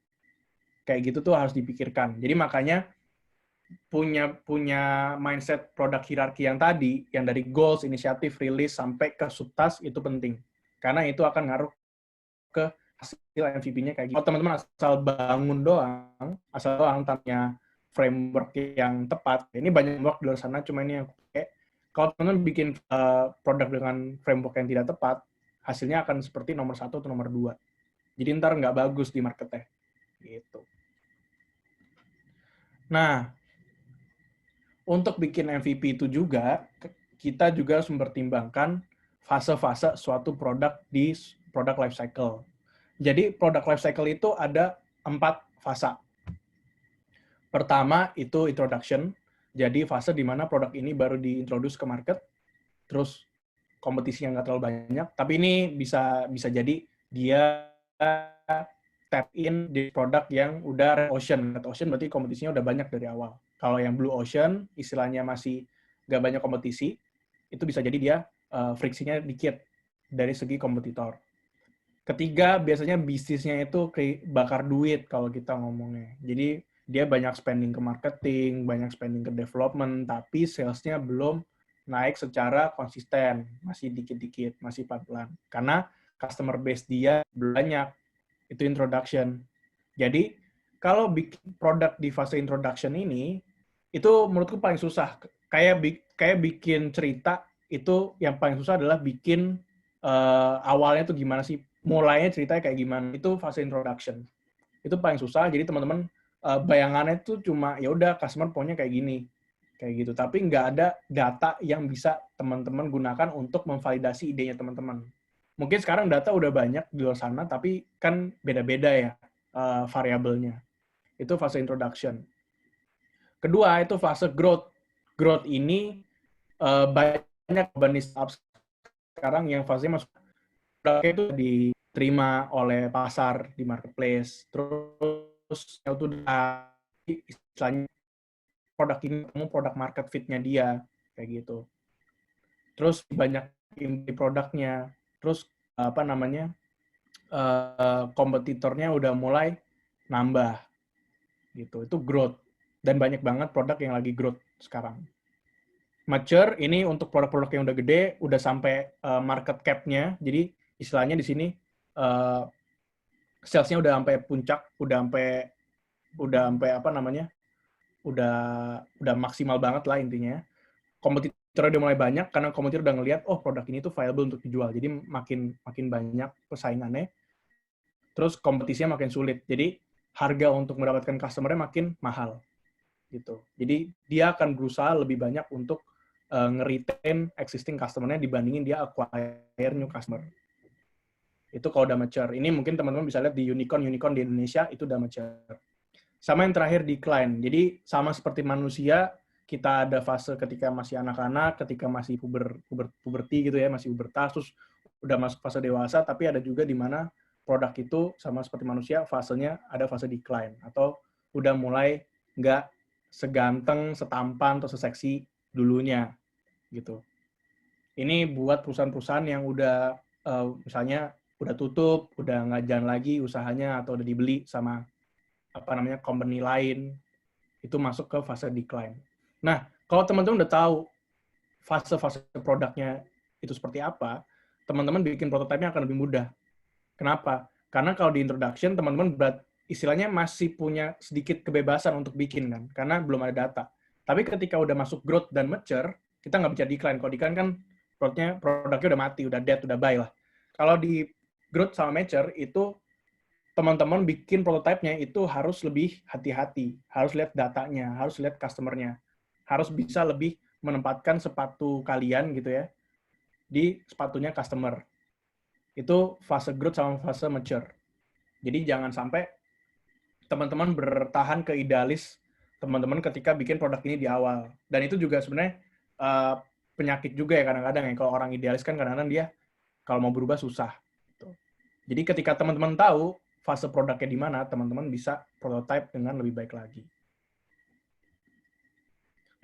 Kayak gitu tuh harus dipikirkan. Jadi makanya punya mindset produk hierarki yang tadi, yang dari goals, inisiatif, rilis, sampai ke subtask, itu penting. Karena itu akan ngaruh ke hasil MVP-nya kayak gitu. Kalau teman-teman asal bangun doang, asal doang tanpa framework yang tepat, ini banyak framework di luar sana, cuma ini yang pakai. Kalau teman-teman bikin produk dengan framework yang tidak tepat, hasilnya akan seperti nomor 1 atau nomor 2. Jadi ntar nggak bagus di marketnya. Gitu. Nah, untuk bikin MVP itu juga, kita juga harus mempertimbangkan fase-fase suatu produk di product life cycle. Jadi product life cycle itu ada 4 fase. Pertama itu introduction, jadi fase di mana produk ini baru diintroduce ke market, terus kompetisinya nggak terlalu banyak, tapi ini bisa jadi dia tap in di produk yang udah red ocean. Red ocean berarti kompetisinya udah banyak dari awal. Kalau yang blue ocean, istilahnya masih nggak banyak kompetisi, itu bisa jadi dia friksinya dikit dari segi kompetitor. Ketiga, biasanya bisnisnya itu bakar duit kalau kita ngomongnya. Jadi dia banyak spending ke marketing, banyak spending ke development, tapi sales-nya belum naik secara konsisten, masih dikit-dikit, masih pelan-pelan. Karena customer base dia belum banyak. Itu introduction. Jadi kalau bikin produk di fase introduction ini, itu menurutku paling susah. Kayak bikin cerita, itu yang paling susah adalah bikin awalnya tuh gimana sih, mulainya ceritanya kayak gimana. Itu fase introduction. Itu paling susah. Jadi teman-teman bayangannya tuh cuma ya udah customer pokoknya kayak gini, kayak gitu. Tapi nggak ada data yang bisa teman-teman gunakan untuk memvalidasi idenya teman-teman. Mungkin sekarang data udah banyak di luar sana, tapi kan beda-beda ya variabelnya. Itu fase introduction. Kedua, itu fase growth. Growth ini banyak company startup sekarang yang fasenya masuk produknya itu diterima oleh pasar di marketplace. Terus itu istilahnya produk ini ketemu produk market fit-nya dia kayak gitu. Terus banyak di produknya. Terus kompetitornya udah mulai nambah gitu. Itu growth. Dan banyak banget produk yang lagi growth sekarang. Mature ini untuk produk-produk yang udah gede, udah sampai market cap-nya. Jadi istilahnya di sini sales-nya udah sampai puncak, udah sampai apa namanya? Udah maksimal banget lah intinya. Kompetitor udah mulai banyak karena kompetitor udah ngelihat produk ini tuh viable untuk dijual. Jadi makin banyak persaingannya. Terus kompetisinya makin sulit. Jadi harga untuk mendapatkan customer-nya makin mahal gitu. Jadi dia akan berusaha lebih banyak untuk nge-retain existing customer-nya dibandingin dia acquire new customer. Itu kalau udah mature. Ini mungkin teman-teman bisa lihat di unicorn di Indonesia itu udah mature. Sama yang terakhir decline. Jadi sama seperti manusia, kita ada fase ketika masih anak-anak, ketika masih puberti gitu ya, masih pubertas, terus udah masuk fase dewasa, tapi ada juga di mana produk itu sama seperti manusia, fasenya ada fase decline atau udah mulai nggak seganteng, setampan atau seseksi dulunya gitu. Ini buat perusahaan-perusahaan yang udah misalnya udah tutup, udah nggak jalan lagi usahanya atau udah dibeli sama company lain, itu masuk ke fase decline. Nah, kalau teman-teman udah tahu fase-fase produknya itu seperti apa, teman-teman bikin prototipenya akan lebih mudah. Kenapa? Karena kalau di introduction, teman-teman istilahnya masih punya sedikit kebebasan untuk bikin kan, karena belum ada data. Tapi ketika udah masuk growth dan mature, kita nggak bisa decline. Kalau decline kan produknya udah mati, udah dead, udah bye lah. Kalau di growth sama mature itu teman-teman bikin prototipenya itu harus lebih hati-hati, harus lihat datanya, harus lihat customer-nya, harus bisa lebih menempatkan sepatu kalian gitu ya di sepatunya customer. Itu fase growth sama fase mature. Jadi jangan sampai teman-teman bertahan ke idealis teman-teman ketika bikin produk ini di awal. Dan itu juga sebenarnya penyakit juga ya kadang-kadang ya. Kalau orang idealis kan kadang-kadang dia kalau mau berubah susah. Jadi ketika teman-teman tahu fase produknya di mana, teman-teman bisa prototype dengan lebih baik lagi.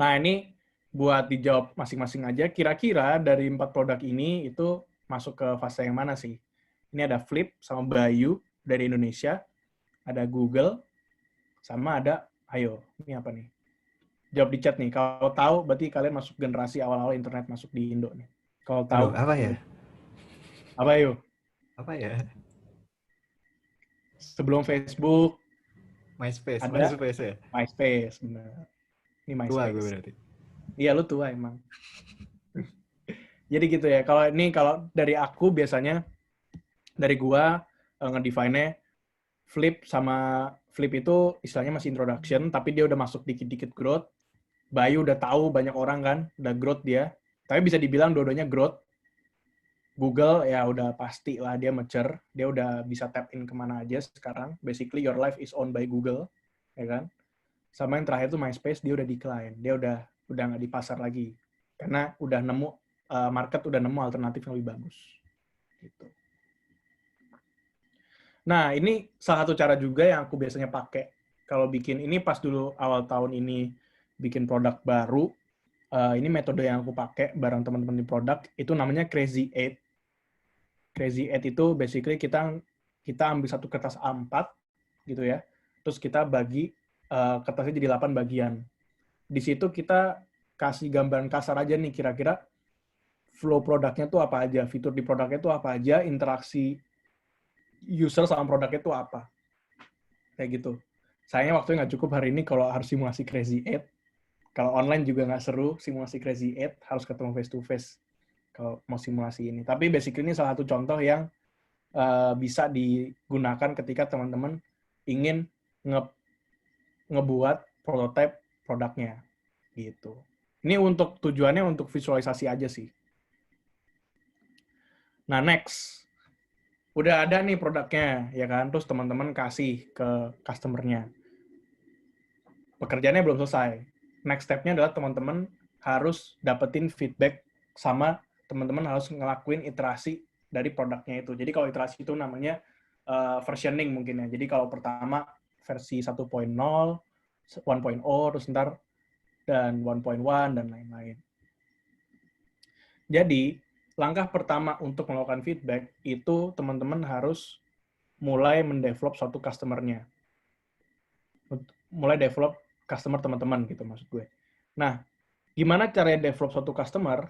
Nah, ini buat dijawab masing-masing aja. Kira-kira dari 4 produk ini itu masuk ke fase yang mana sih? Ini ada Flip sama Bayu dari Indonesia, ada Google, sama ada Ayo. Ini apa nih? Jawab di chat nih. Kalau tahu, berarti kalian masuk generasi awal-awal internet masuk di Indo nih. Kalau tahu. Aduh, apa ya? Apa Ayo? Apa ya? Sebelum Facebook, MySpace, ada MySpace ya? MySpace, benar. Ini Tua gue MySpace. berarti. Iya, lu tua emang. Jadi gitu ya. Kalau dari aku biasanya dari gua ngedefine-nya Flip itu istilahnya masih introduction, tapi dia udah masuk dikit-dikit growth. Bayu udah tahu banyak orang kan, udah growth dia. Tapi bisa dibilang dua-duanya growth. Google ya udah pasti lah dia mature, dia udah bisa tap in kemana aja sekarang. Basically your life is owned by Google, ya kan? Sama yang terakhir tuh MySpace, dia udah decline, dia udah nggak di pasar lagi, karena udah nemu market udah nemu alternatif yang lebih bagus. Gitu. Nah ini salah satu cara juga yang aku biasanya pakai kalau bikin ini pas dulu awal tahun ini bikin produk baru. Ini metode yang aku pakai bareng teman-teman di produk itu namanya Crazy Eight. Crazy Eight itu basically kita ambil satu kertas A4 gitu ya, terus kita bagi kertasnya jadi 8 bagian. Di situ kita kasih gambaran kasar aja nih kira-kira flow produknya tuh apa aja, fitur di produknya tuh apa aja, interaksi user sama produknya tuh apa. Kayak gitu. Sayangnya waktunya nggak cukup hari ini kalau harus simulasi Crazy Eight. Kalau online juga nggak seru simulasi Crazy Eight, harus ketemu face to face kalau mau simulasi ini. Tapi basically ini salah satu contoh yang bisa digunakan ketika teman-teman ingin ngebuat prototype produknya gitu. Ini untuk tujuannya untuk visualisasi aja sih. Nah, next. Udah ada nih produknya, ya kan? Terus teman-teman kasih ke customer-nya. Pekerjaannya belum selesai. Next step-nya adalah teman-teman harus dapetin feedback sama teman-teman harus ngelakuin iterasi dari produknya itu. Jadi kalau iterasi itu namanya versioning mungkin ya. Jadi kalau pertama versi 1.0, 1.0, terus ntar dan 1.1 dan lain-lain. Jadi, langkah pertama untuk melakukan feedback itu teman-teman harus mulai mendevelop suatu customer-nya. mulai develop customer teman-teman gitu maksud gue. Nah, gimana caranya develop suatu customer?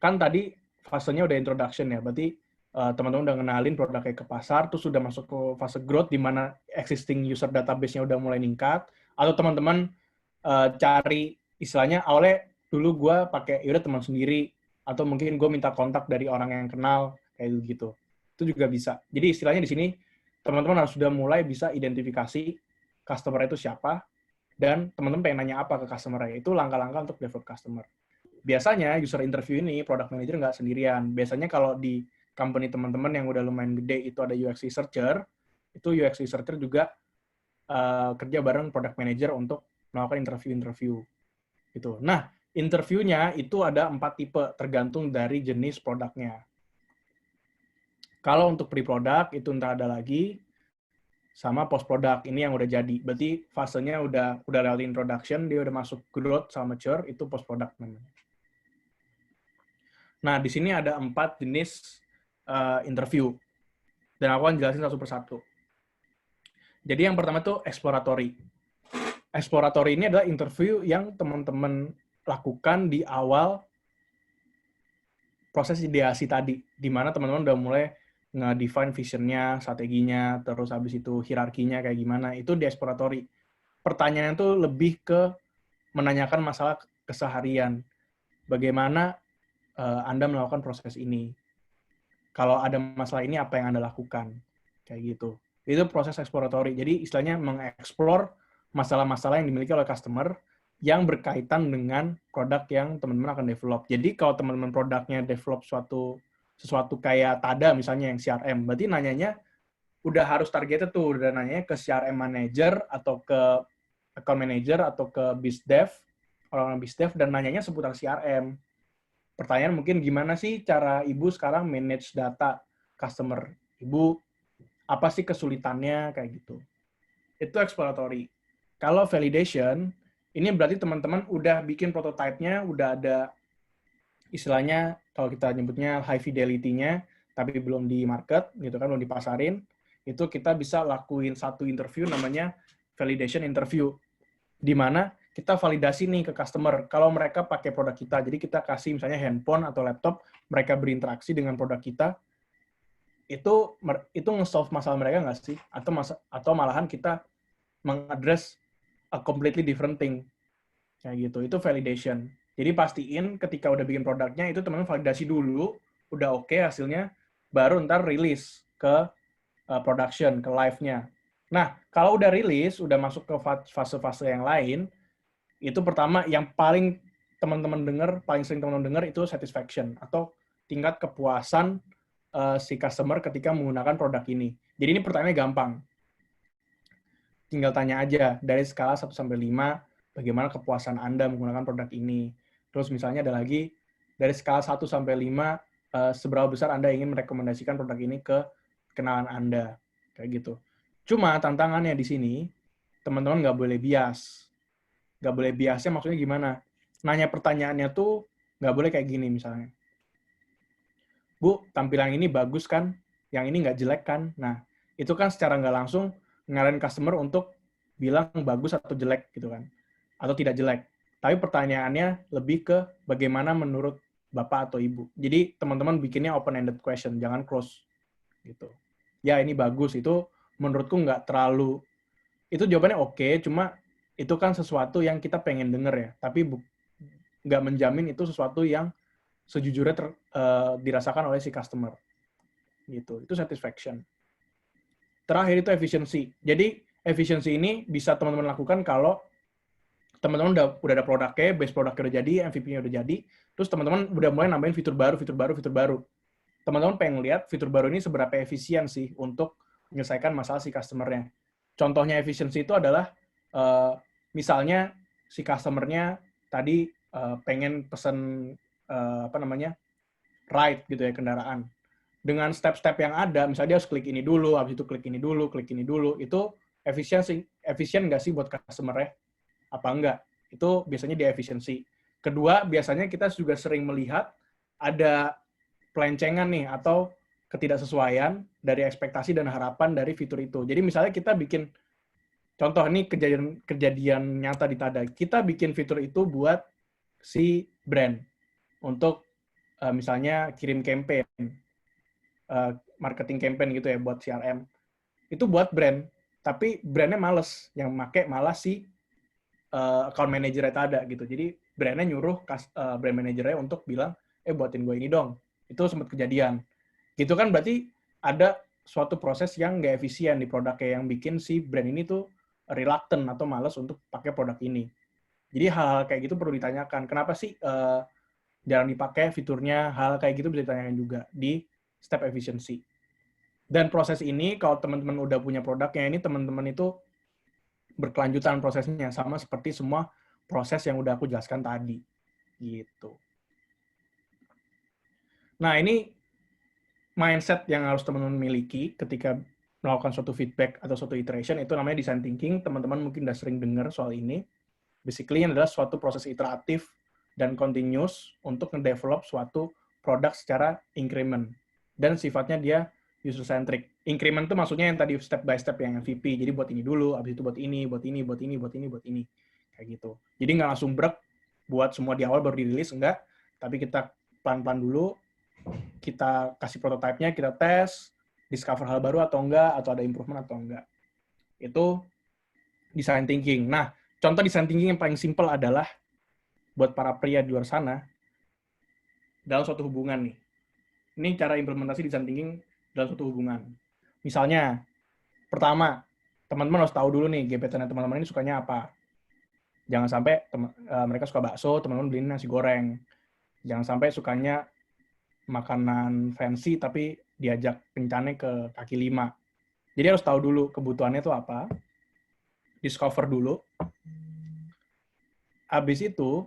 Kan tadi fasenya udah introduction ya, berarti teman-teman udah ngenalin produknya ke pasar, terus udah masuk ke fase growth di mana existing user database-nya udah mulai ningkat, atau teman-teman cari istilahnya awalnya dulu gue pakai yaudah teman sendiri, atau mungkin gue minta kontak dari orang yang kenal kayak gitu. Itu juga bisa. Jadi istilahnya di sini teman-teman harus sudah mulai bisa identifikasi customer itu siapa, dan teman-teman pengen nanya apa ke customer-nya. Itu langkah-langkah untuk develop customer. Biasanya user interview ini product manager nggak sendirian. Biasanya kalau di company teman-teman yang udah lumayan gede itu ada UX researcher, itu UX researcher juga kerja bareng product manager untuk melakukan interview. Gitu. Nah, interviewnya itu ada 4 tipe tergantung dari jenis produknya. Kalau untuk pre-product itu ntar ada lagi, sama post product ini yang udah jadi. Berarti fasenya udah lewat introduction, dia udah masuk growth sama mature, itu post product namanya. Nah, di sini ada 4 jenis interview. Dan aku akan jelasin satu persatu. Jadi yang pertama itu exploratory. Exploratory ini adalah interview yang teman-teman lakukan di awal proses ideasi tadi, di mana teman-teman udah mulai nge-define vision-nya, strateginya, terus habis itu hierarkinya kayak gimana, itu di exploratory. Pertanyaannya tuh lebih ke menanyakan masalah keseharian. Bagaimana Anda melakukan proses ini? Kalau ada masalah ini, apa yang Anda lakukan? Kayak gitu. Itu proses exploratory. Jadi istilahnya mengeksplor masalah-masalah yang dimiliki oleh customer yang berkaitan dengan produk yang teman-teman akan develop. Jadi kalau teman-teman produknya develop sesuatu kayak TADA misalnya yang CRM, berarti nanyanya udah harus targeted tuh, udah nanyanya ke CRM manager atau ke account manager atau ke BizDev, orang-orang BizDev, dan nanyanya seputar CRM. Pertanyaan mungkin gimana sih cara Ibu sekarang manage data customer Ibu, apa sih kesulitannya kayak gitu. Itu exploratory. Kalau validation, ini berarti teman-teman udah bikin prototype-nya, udah ada istilahnya kalau kita nyebutnya high fidelity-nya, tapi belum di market, gitu kan, belum dipasarin, itu kita bisa lakuin satu interview namanya validation interview, di mana kita validasi nih ke customer, kalau mereka pakai produk kita, jadi kita kasih misalnya handphone atau laptop, mereka berinteraksi dengan produk kita, itu nge-solve masalah mereka nggak sih? Atau malahan kita mengadres a completely different thing. Kayak gitu. Itu validation. Jadi pastiin ketika udah bikin produknya, itu teman-teman validasi dulu, udah oke hasilnya, baru ntar rilis ke production, ke live-nya. Nah, kalau udah rilis, udah masuk ke fase-fase yang lain, itu pertama, yang paling teman-teman dengar, paling sering teman-teman dengar itu satisfaction, atau tingkat kepuasan si customer ketika menggunakan produk ini. Jadi ini pertanyaannya gampang. Tinggal tanya aja, dari skala 1 sampai 5, bagaimana kepuasan Anda menggunakan produk ini. Terus misalnya ada lagi, dari skala 1 sampai 5, seberapa besar Anda ingin merekomendasikan produk ini ke kenalan Anda. Kayak gitu. Cuma tantangannya di sini, teman-teman nggak boleh bias. Nggak boleh biasnya maksudnya gimana? Nanya pertanyaannya tuh nggak boleh kayak gini misalnya. Bu, tampilan ini bagus kan? Yang ini nggak jelek kan? Nah, itu kan secara nggak langsung ngarahin customer untuk bilang bagus atau jelek gitu kan, atau tidak jelek. Tapi pertanyaannya lebih ke bagaimana menurut Bapak atau Ibu. Jadi teman-teman bikinnya open-ended question, jangan close gitu. Ya ini bagus, itu menurutku nggak terlalu, itu jawabannya oke, cuma itu kan sesuatu yang kita pengen denger ya, tapi nggak menjamin itu sesuatu yang sejujurnya dirasakan oleh si customer. Gitu. Itu satisfaction. Terakhir itu efficiency. Jadi efficiency ini bisa teman-teman lakukan kalau teman-teman udah ada produknya, base produknya udah jadi, MVP-nya udah jadi, terus teman-teman udah mulai nambahin fitur baru. Teman-teman pengen lihat fitur baru ini seberapa efisien sih untuk menyelesaikan masalah si customer-nya. Contohnya efisiensi itu adalah misalnya si customer-nya tadi pengen pesen ride gitu ya, kendaraan. Dengan step-step yang ada, misalnya dia harus klik ini dulu, habis itu klik ini dulu, itu efisien nggak sih buat customer-nya? Apa enggak? Itu biasanya di efisiensi. Kedua, biasanya kita juga sering melihat ada pelencengan nih, atau ketidaksesuaian dari ekspektasi dan harapan dari fitur itu. Jadi misalnya kita bikin contoh ini kejadian nyata di Tada. Kita bikin fitur itu buat si brand untuk misalnya kirim campaign, marketing campaign gitu ya buat CRM. Itu buat brand, tapi brandnya males, yang make malah si account manager-nya Tada gitu. Jadi brandnya nyuruh brand manager-nya untuk bilang, buatin gue ini dong. Itu sempat kejadian. Gitu kan berarti ada suatu proses yang nggak efisien di produknya yang bikin si brand ini tuh reluctant atau malas untuk pakai produk ini. Jadi hal-hal kayak gitu perlu ditanyakan. Kenapa sih jarang dipakai fiturnya? Hal kayak gitu bisa ditanyakan juga di step efficiency. Dan proses ini kalau teman-teman udah punya produknya ini, teman-teman itu berkelanjutan prosesnya sama seperti semua proses yang udah aku jelaskan tadi. Gitu. Nah, ini mindset yang harus teman-teman miliki ketika melakukan suatu feedback atau suatu iteration, itu namanya design thinking. Teman-teman mungkin udah sering dengar soal ini. Basically, ini adalah suatu proses iteratif dan continuous untuk nge-develop suatu produk secara increment. Dan sifatnya dia user-centric. Increment itu maksudnya yang tadi step by step yang MVP. Jadi buat ini dulu, habis itu buat ini, buat ini, buat ini, buat ini, buat ini. Kayak gitu. Jadi nggak langsung brek buat semua di awal baru dirilis, enggak. Tapi kita pelan-pelan dulu, kita kasih prototipenya, kita tes, discover hal baru atau enggak, atau ada improvement atau enggak. Itu design thinking. Nah, contoh design thinking yang paling simple adalah buat para pria di luar sana, dalam suatu hubungan nih. Ini cara implementasi design thinking dalam suatu hubungan. Misalnya, pertama, teman-teman harus tahu dulu nih, gebetan teman-teman ini sukanya apa. Jangan sampai mereka suka bakso, teman-teman beliin nasi goreng. Jangan sampai sukanya makanan fancy tapi diajak kencannya ke kaki lima. Jadi harus tahu dulu kebutuhannya itu apa, discover dulu. Habis itu,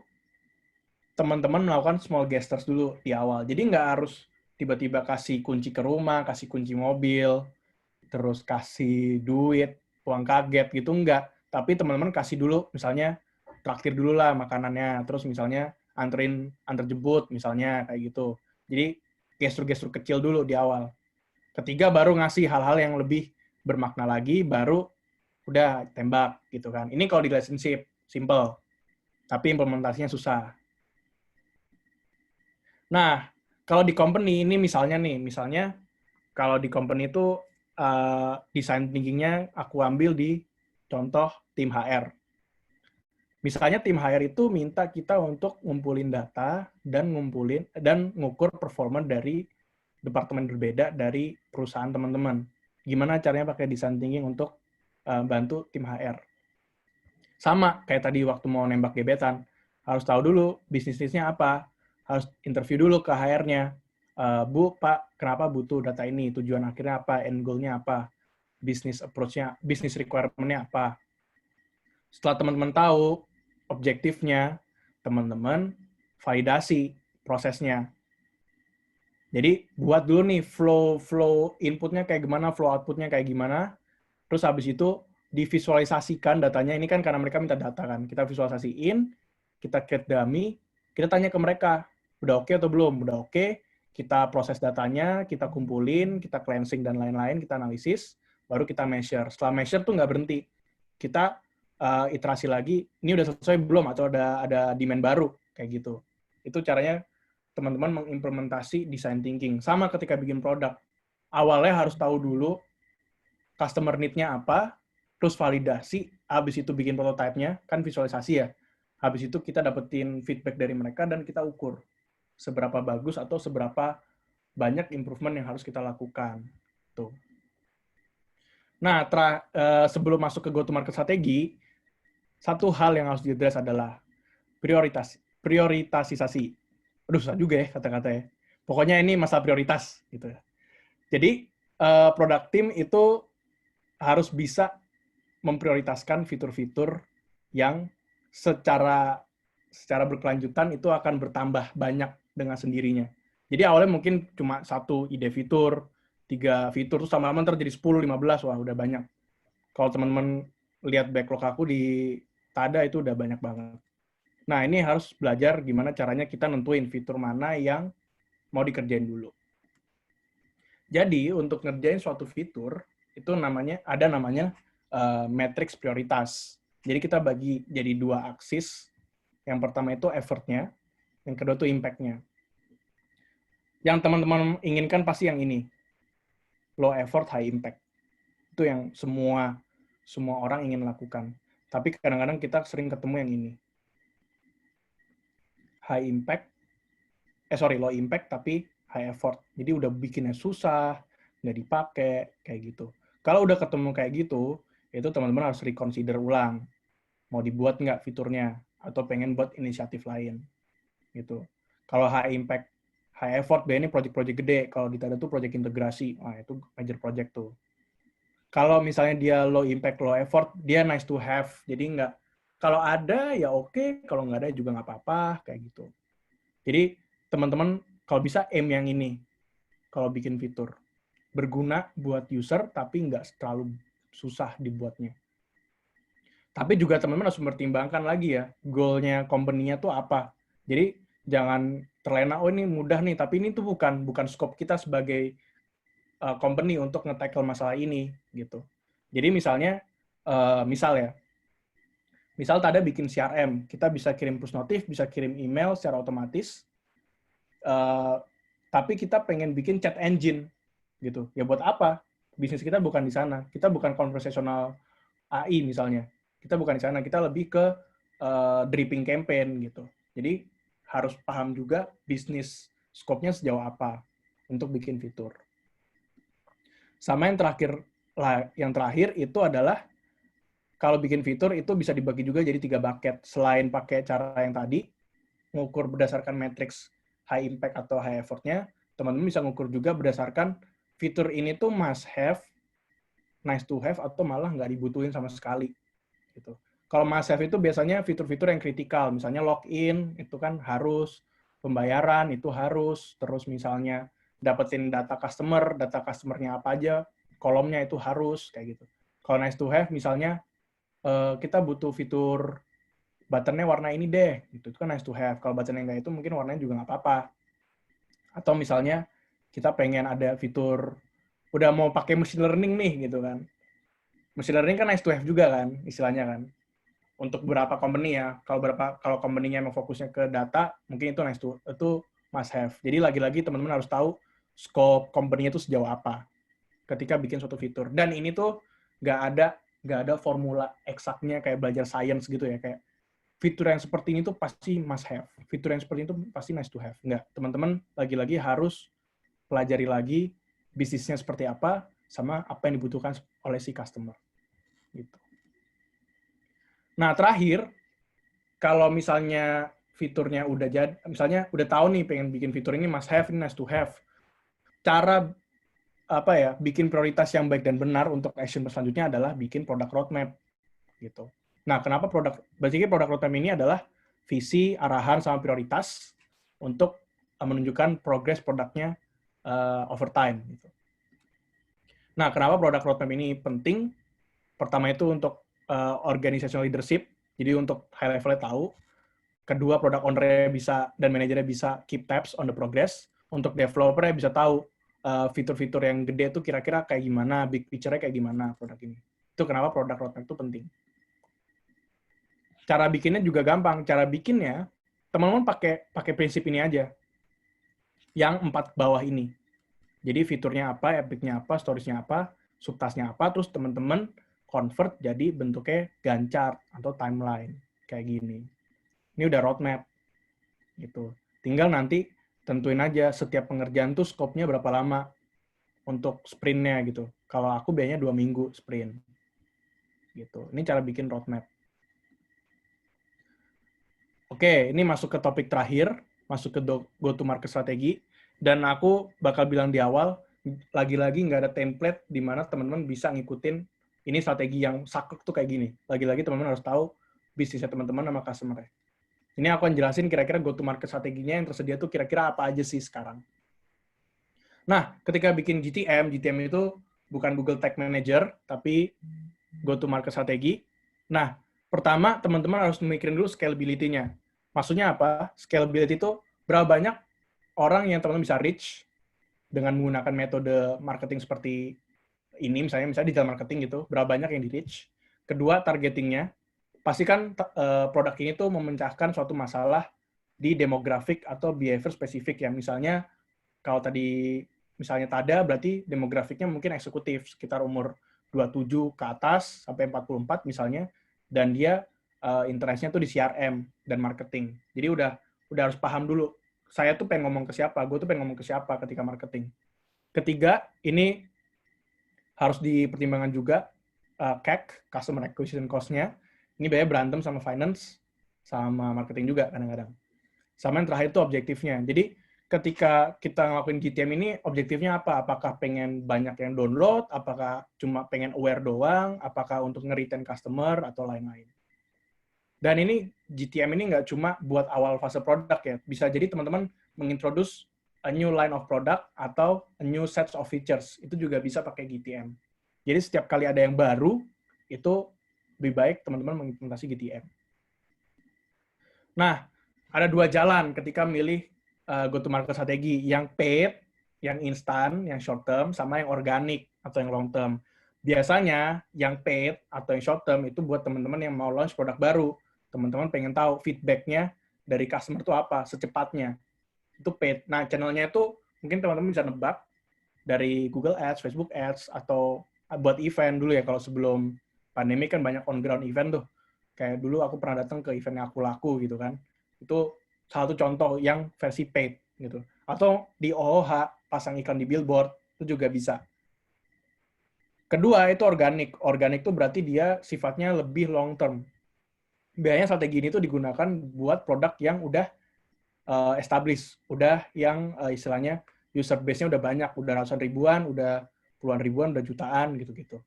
teman-teman melakukan small gestures dulu di awal. Jadi nggak harus tiba-tiba kasih kunci ke rumah, kasih kunci mobil, terus kasih duit, uang kaget gitu, enggak. Tapi teman-teman kasih dulu, misalnya traktir dulu lah makanannya, terus misalnya antar jemput, misalnya kayak gitu. Jadi gestur-gestur kecil dulu di awal. Ketiga baru ngasih hal-hal yang lebih bermakna lagi, baru udah tembak gitu kan. Ini kalau di relationship simple, tapi implementasinya susah. Nah, kalau di company ini misalnya kalau di company itu design thinking-nya aku ambil di contoh tim HR. Misalnya tim HR itu minta kita untuk ngumpulin data dan ngukur performa dari departemen berbeda dari perusahaan teman-teman. Gimana caranya pakai design thinking untuk bantu tim HR. Sama kayak tadi waktu mau nembak gebetan, harus tahu dulu bisnisnya apa, harus interview dulu ke HR-nya. Bu, Pak, kenapa butuh data ini? Tujuan akhirnya apa? End goal-nya apa? Business approach-nya, business requirement-nya apa? Setelah teman-teman tahu objektifnya, teman-teman validasi prosesnya. Jadi buat dulu nih flow inputnya kayak gimana, flow outputnya kayak gimana. Terus habis itu divisualisasikan datanya. Ini kan karena mereka minta data kan. Kita visualisasiin, kita create dummy, kita tanya ke mereka, udah oke atau belum? Udah oke, kita proses datanya, kita kumpulin, kita cleansing dan lain-lain, kita analisis, baru kita measure. Setelah measure tuh nggak berhenti. Kita iterasi lagi, ini udah selesai belum atau ada demand baru kayak gitu. Itu caranya teman-teman mengimplementasi design thinking. Sama ketika bikin produk. Awalnya harus tahu dulu customer need-nya apa, terus validasi, habis itu bikin prototype-nya, kan visualisasi ya. Habis itu kita dapetin feedback dari mereka dan kita ukur seberapa bagus atau seberapa banyak improvement yang harus kita lakukan. Tuh. Nah, sebelum masuk ke go-to-market strategi, satu hal yang harus diadres adalah prioritasisasi. Aduh, susah juga ya kata-katanya. Pokoknya ini masalah prioritas gitu ya. Jadi product team itu harus bisa memprioritaskan fitur-fitur yang secara berkelanjutan itu akan bertambah banyak dengan sendirinya. Jadi awalnya mungkin cuma satu ide fitur, 3 fitur, terus lama-lama ntar jadi 10, 15, wah udah banyak. Kalau teman-teman lihat backlog aku di Tada itu udah banyak banget. Nah, ini harus belajar gimana caranya kita nentuin fitur mana yang mau dikerjain dulu. Jadi, untuk ngerjain suatu fitur, itu ada namanya matriks prioritas. Jadi kita bagi jadi 2 aksis. Yang pertama itu effort-nya, yang kedua itu impact-nya. Yang teman-teman inginkan pasti yang ini. Low effort, high impact. Itu yang semua orang ingin lakukan. Tapi kadang-kadang kita sering ketemu yang ini. Low impact tapi high effort. Jadi udah bikinnya susah, nggak dipakai, kayak gitu. Kalau udah ketemu kayak gitu, itu teman-teman harus reconsider ulang. Mau dibuat nggak fiturnya, atau pengen buat inisiatif lain. Gitu. Kalau high impact, high effort, ini project-project gede. Kalau di Tada tuh project integrasi, itu major project tuh. Kalau misalnya dia low impact, low effort, dia nice to have. Jadi nggak, kalau ada ya oke, kalau nggak ada juga nggak apa-apa, kayak gitu. Jadi teman-teman kalau bisa aim yang ini, kalau bikin fitur. Berguna buat user, tapi nggak terlalu susah dibuatnya. Tapi juga teman-teman harus mempertimbangkan lagi ya, goal-nya company-nya tuh apa. Jadi jangan terlena, ini mudah nih, tapi ini tuh bukan scope kita sebagai company untuk nge-tackle masalah ini gitu. Jadi misalnya misal Tada bikin CRM, kita bisa kirim push notif, bisa kirim email secara otomatis, tapi kita pengen bikin chat engine gitu. Ya buat apa? Bisnis kita bukan di sana. Kita bukan conversational AI misalnya. Kita bukan di sana. Kita lebih ke dripping campaign gitu. Jadi harus paham juga bisnis scope-nya sejauh apa untuk bikin fitur. Sama yang terakhir itu adalah kalau bikin fitur itu bisa dibagi juga jadi 3 bucket. Selain pakai cara yang tadi, ngukur berdasarkan matriks high impact atau high effort-nya, teman-teman bisa ngukur juga berdasarkan fitur ini tuh must have, nice to have, atau malah nggak dibutuhin sama sekali. Gitu. Kalau must have itu biasanya fitur-fitur yang kritikal, misalnya login itu kan harus, pembayaran itu harus, terus misalnya dapetin data customer-nya apa aja, kolomnya itu harus, kayak gitu. Kalau nice to have, misalnya kita butuh fitur buttonnya warna ini deh, itu kan nice to have. Kalau buttonnya enggak itu mungkin warnanya juga nggak apa-apa. Atau misalnya kita pengen ada fitur, udah mau pakai machine learning nih, gitu kan. Machine learning kan nice to have juga kan, istilahnya kan. Untuk beberapa company ya, kalau company-nya emang fokusnya ke data, mungkin itu itu must have. Jadi lagi-lagi teman-teman harus tahu scope company-nya itu sejauh apa ketika bikin suatu fitur. Dan ini tuh nggak ada formula eksaknya kayak belajar science gitu ya, kayak fitur yang seperti ini tuh pasti must have. Fitur yang seperti itu pasti nice to have. Nggak, teman-teman lagi-lagi harus pelajari lagi bisnisnya seperti apa, sama apa yang dibutuhkan oleh si customer. Gitu. Nah, terakhir, kalau misalnya fiturnya udah jadi, misalnya udah tahu nih pengen bikin fitur ini must have, ini nice to have. Cara bikin prioritas yang baik dan benar untuk action selanjutnya adalah bikin product roadmap gitu. Nah, kenapa product roadmap ini adalah visi, arahan sama prioritas untuk menunjukkan progres produknya over time gitu. Nah, kenapa product roadmap ini penting? Pertama itu untuk organizational leadership, jadi untuk high level-nya tahu. Kedua, product owner-nya bisa dan manajernya bisa keep tabs on the progress. Untuk developer-nya bisa tahu fitur-fitur yang gede itu kira-kira kayak gimana, big picture-nya kayak gimana produk ini. Itu kenapa product roadmap itu penting. Cara bikinnya juga gampang. Cara bikinnya, teman-teman pakai prinsip ini aja. Yang 4 bawah ini. Jadi fiturnya apa, epic-nya apa, stories-nya apa, subtask-nya apa, terus teman-teman convert jadi bentuknya Gantt atau timeline. Kayak gini. Ini udah roadmap. Gitu. Tinggal nanti tentuin aja setiap pengerjaan tuh scope-nya berapa lama untuk sprint-nya gitu. Kalau aku biasanya 2 minggu sprint. Gitu. Ini cara bikin roadmap. Oke, ini masuk ke topik terakhir, masuk ke go-to-market strategi. Dan aku bakal bilang di awal, lagi-lagi nggak ada template di mana teman-teman bisa ngikutin ini strategi yang saklek tuh kayak gini. Lagi-lagi teman-teman harus tahu bisnisnya teman-teman sama customer-nya. Ini aku akan jelasin kira-kira go-to-market strateginya yang tersedia tuh kira-kira apa aja sih sekarang. Nah, ketika bikin GTM itu bukan Google Tag Manager, tapi go-to-market strategi. Nah, pertama teman-teman harus memikirin dulu scalability-nya. Maksudnya apa? Scalability itu berapa banyak orang yang teman-teman bisa reach dengan menggunakan metode marketing seperti ini misalnya digital marketing gitu, berapa banyak yang di reach. Kedua, targetingnya. Pastikan produk ini tuh memecahkan suatu masalah di demografik atau behavior spesifik ya. Misalnya kalau tadi misalnya TADA berarti demografiknya mungkin eksekutif sekitar umur 27 ke atas sampai 44 misalnya, dan dia interestnya tuh di CRM dan marketing. Jadi udah harus paham dulu. Saya tuh pengen ngomong ke siapa, gue tuh pengen ngomong ke siapa ketika marketing. Ketiga, ini harus dipertimbangkan juga CAC, Customer Acquisition Cost-nya. Ini biaya berantem sama finance, sama marketing juga kadang-kadang. Sama yang terakhir itu objektifnya. Jadi ketika kita ngelakuin GTM ini, objektifnya apa? Apakah pengen banyak yang download? Apakah cuma pengen aware doang? Apakah untuk nge-retain customer? Atau lain-lain. Dan ini GTM ini nggak cuma buat awal fase produk ya. Bisa jadi teman-teman mengintroduce a new line of product atau a new set of features. Itu juga bisa pakai GTM. Jadi setiap kali ada yang baru, itu lebih baik teman-teman mengimplementasi GTM. Nah, ada dua jalan ketika milih go-to-market strategi. Yang paid, yang instan, yang short term, sama yang organik atau yang long term. Biasanya yang paid atau yang short term itu buat teman-teman yang mau launch produk baru. Teman-teman pengen tahu feedback-nya dari customer itu apa, secepatnya. Itu paid. Nah, channel-nya itu mungkin teman-teman bisa nebak dari Google Ads, Facebook Ads, atau buat event dulu ya. Kalau sebelum pandemi kan banyak on-ground event tuh. Kayak dulu aku pernah datang ke event Aku Laku gitu kan. Itu salah satu contoh yang versi paid gitu. Atau di OOH, pasang iklan di billboard, itu juga bisa. Kedua, itu organik. Organik itu berarti dia sifatnya lebih long term. Biasanya strategi ini tuh digunakan buat produk yang udah established, udah yang istilahnya user base-nya udah banyak, udah ratusan ribuan, udah puluhan ribuan, udah jutaan gitu-gitu.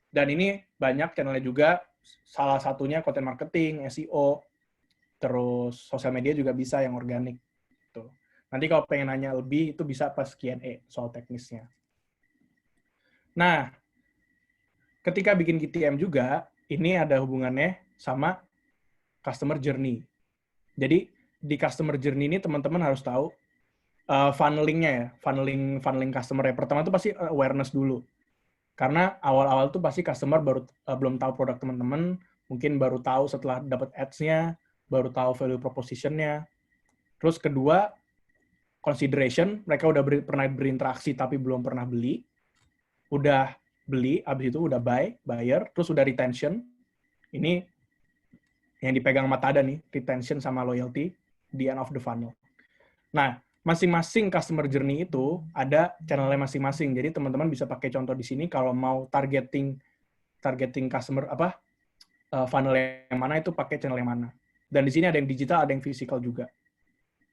Dan ini banyak channelnya juga, salah satunya content marketing, SEO, terus sosial media juga bisa yang organik. Tuh. Nanti kalau pengen nanya lebih, itu bisa pas Q&A soal teknisnya. Nah, ketika bikin GTM juga, ini ada hubungannya sama customer journey. Jadi di customer journey ini teman-teman harus tahu funnelingnya ya, funneling customer ya. Pertama itu pasti awareness dulu. Karena awal-awal tuh pasti customer baru belum tahu produk teman-teman, mungkin baru tahu setelah dapat ads-nya, baru tahu value proposition-nya. Terus kedua, consideration, mereka udah pernah berinteraksi tapi belum pernah beli. Udah beli, habis itu udah buyer, terus udah retention. Ini yang dipegang sama TADA nih, retention sama loyalty, the end of the funnel. Nah, masing-masing customer journey itu ada channelnya masing-masing. Jadi teman-teman bisa pakai contoh di sini kalau mau targeting customer funnel yang mana itu pakai channel yang mana. Dan di sini ada yang digital, ada yang physical juga.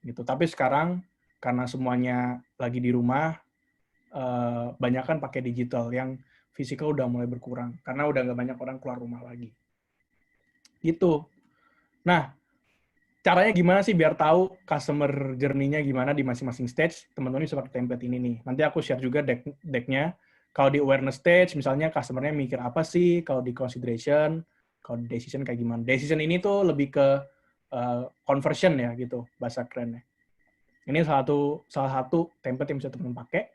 Gitu. Tapi sekarang karena semuanya lagi di rumah, banyak kan pakai digital, yang physical udah mulai berkurang karena udah nggak banyak orang keluar rumah lagi. Gitu. Nah, caranya gimana sih biar tahu customer journey-nya gimana di masing-masing stage? Teman-teman bisa pakai template ini nih. Nanti aku share juga deck-nya. Kalau di awareness stage, misalnya customer-nya mikir apa sih? Kalau di consideration, kalau di decision kayak gimana? Decision ini tuh lebih ke conversion ya gitu, bahasa kerennya. Ini salah satu template yang bisa teman-teman pakai.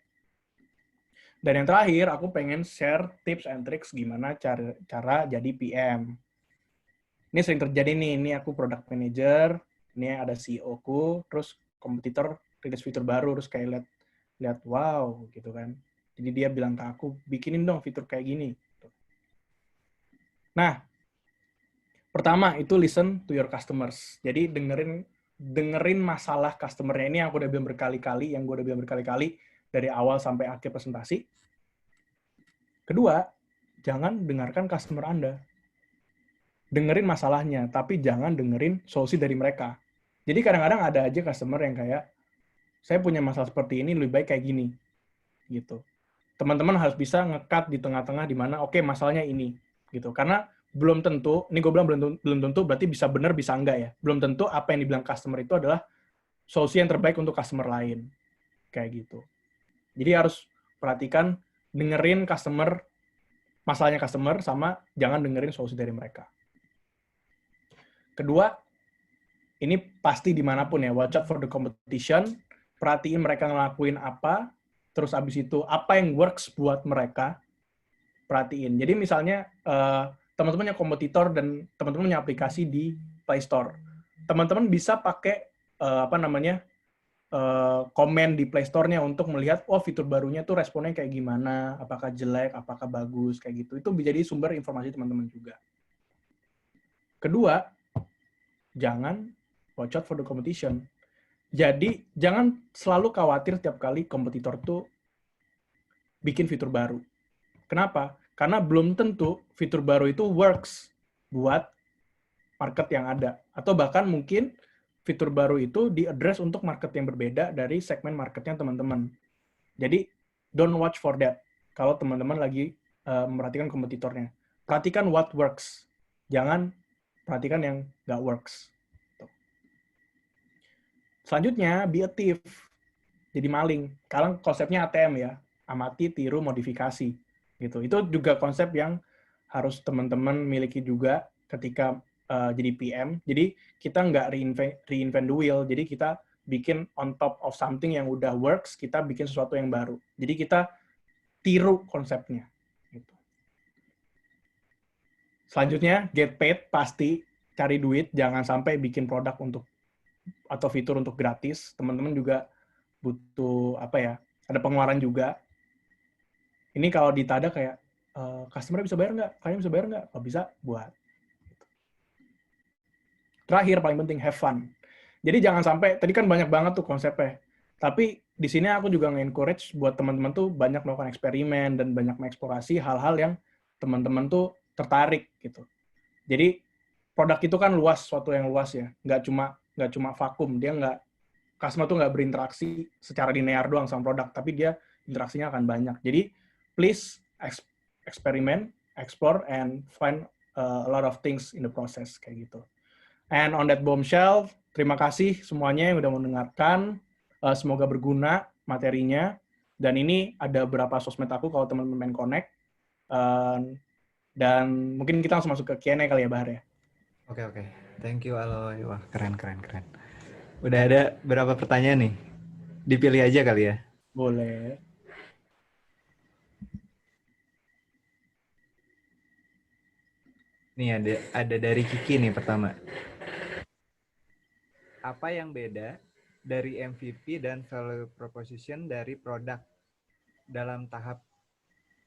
Dan yang terakhir, aku pengen share tips and tricks gimana cara jadi PM. Ini sering terjadi nih, ini aku product manager, ini ada CEO-ku, terus kompetitor rilis fitur baru, terus kayak lihat wow gitu kan. Jadi dia bilang ke aku, bikinin dong fitur kayak gini. Nah, pertama itu listen to your customers. Jadi dengerin masalah customer-nya. Ini yang aku udah bilang berkali-kali, dari awal sampai akhir presentasi. Kedua, jangan dengarkan customer Anda. Dengerin masalahnya, tapi jangan dengerin solusi dari mereka. Jadi kadang-kadang ada aja customer yang kayak, saya punya masalah seperti ini, lebih baik kayak gini. Gitu. Teman-teman harus bisa nge-cut di tengah-tengah di mana, oke, masalahnya ini. Gitu. Karena belum tentu, ini gue bilang belum tentu, berarti bisa benar, bisa enggak ya. Belum tentu apa yang dibilang customer itu adalah solusi yang terbaik untuk customer lain. Kayak gitu. Jadi harus perhatikan, dengerin masalahnya customer, sama jangan dengerin solusi dari mereka. Kedua, ini pasti dimanapun ya, watch out for the competition, perhatiin mereka ngelakuin apa, terus abis itu apa yang works buat mereka, perhatiin. Jadi misalnya teman-teman yang kompetitor dan teman-teman punya aplikasi di Play Store, teman-teman bisa pakai komen di Play Store-nya untuk melihat, oh fitur barunya tuh responnya kayak gimana, apakah jelek, apakah bagus, kayak gitu. Itu bisa jadi sumber informasi teman-teman juga. Kedua, jangan watch out for the competition. Jadi, jangan selalu khawatir tiap kali kompetitor tuh bikin fitur baru. Kenapa? Karena belum tentu fitur baru itu works buat market yang ada. Atau bahkan mungkin fitur baru itu di-address untuk market yang berbeda dari segmen marketnya teman-teman. Jadi, don't watch for that. Kalau teman-teman lagi memperhatikan kompetitornya. Perhatikan what works. Jangan perhatikan yang nggak works. Selanjutnya, be a thief. Jadi maling. Sekarang konsepnya ATM ya. Amati, tiru, modifikasi. Gitu. Itu juga konsep yang harus teman-teman miliki juga ketika jadi PM. Jadi kita nggak reinvent the wheel. Jadi kita bikin on top of something yang udah works, kita bikin sesuatu yang baru. Jadi kita tiru konsepnya. Gitu. Selanjutnya, get paid, pasti cari duit. Jangan sampai bikin produk untuk atau fitur untuk gratis. Teman-teman juga butuh ada pengeluaran juga. Ini kalau di Tada kayak customer bisa bayar nggak? Kalian bisa bayar nggak? Kalau bisa, buat. Terakhir, paling penting, have fun. Jadi jangan sampai, tadi kan banyak banget tuh konsepnya. Tapi di sini aku juga nge-encourage buat teman-teman tuh banyak melakukan eksperimen dan banyak mengeksplorasi hal-hal yang teman-teman tuh tertarik gitu. Jadi produk itu kan luas, suatu yang luas ya. Nggak cuma vakum. Customer tuh nggak berinteraksi secara linear doang sama produk, tapi dia interaksinya akan banyak. Jadi please eksperimen, explore, and find a lot of things in the process kayak gitu. And on that bombshell, terima kasih semuanya yang udah mendengarkan. Semoga berguna materinya. Dan ini ada beberapa sosmed aku kalau teman-teman main connect. Dan mungkin kita langsung masuk ke Q&A kali ya, Bahar ya. Oke. Thank you, Aloy. Wah, keren. Udah ada berapa pertanyaan nih? Dipilih aja kali ya. Boleh. Nih ada dari Kiki nih pertama. Apa yang beda dari MVP dan value proposition dari produk dalam tahap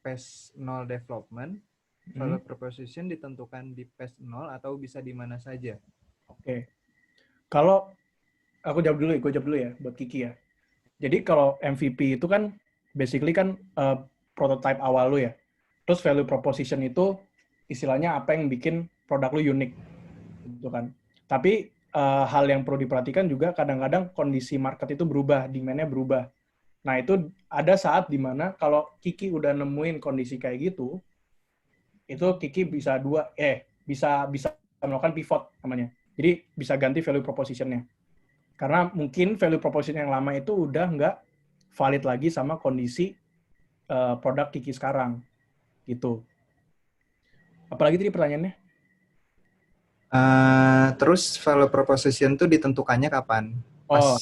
phase 0 development? Value proposition ditentukan di phase 0 atau bisa di mana saja? Oke. Kalau gue jawab dulu ya buat Kiki ya. Jadi kalau MVP itu kan basically kan prototype awal lu ya. Terus value proposition itu istilahnya apa yang bikin produk lu unik gitu kan. Tapi hal yang perlu diperhatikan juga kadang-kadang kondisi market itu berubah, demand-nya berubah. Nah, itu ada saat dimana kalau Kiki udah nemuin kondisi kayak gitu, itu Kiki bisa melakukan pivot namanya. Jadi bisa ganti value proposition-nya. Karena mungkin value proposition yang lama itu udah nggak valid lagi sama kondisi produk Kiki sekarang. Gitu. Apalagi tadi pertanyaannya? Terus value proposition itu ditentukannya kapan? Pas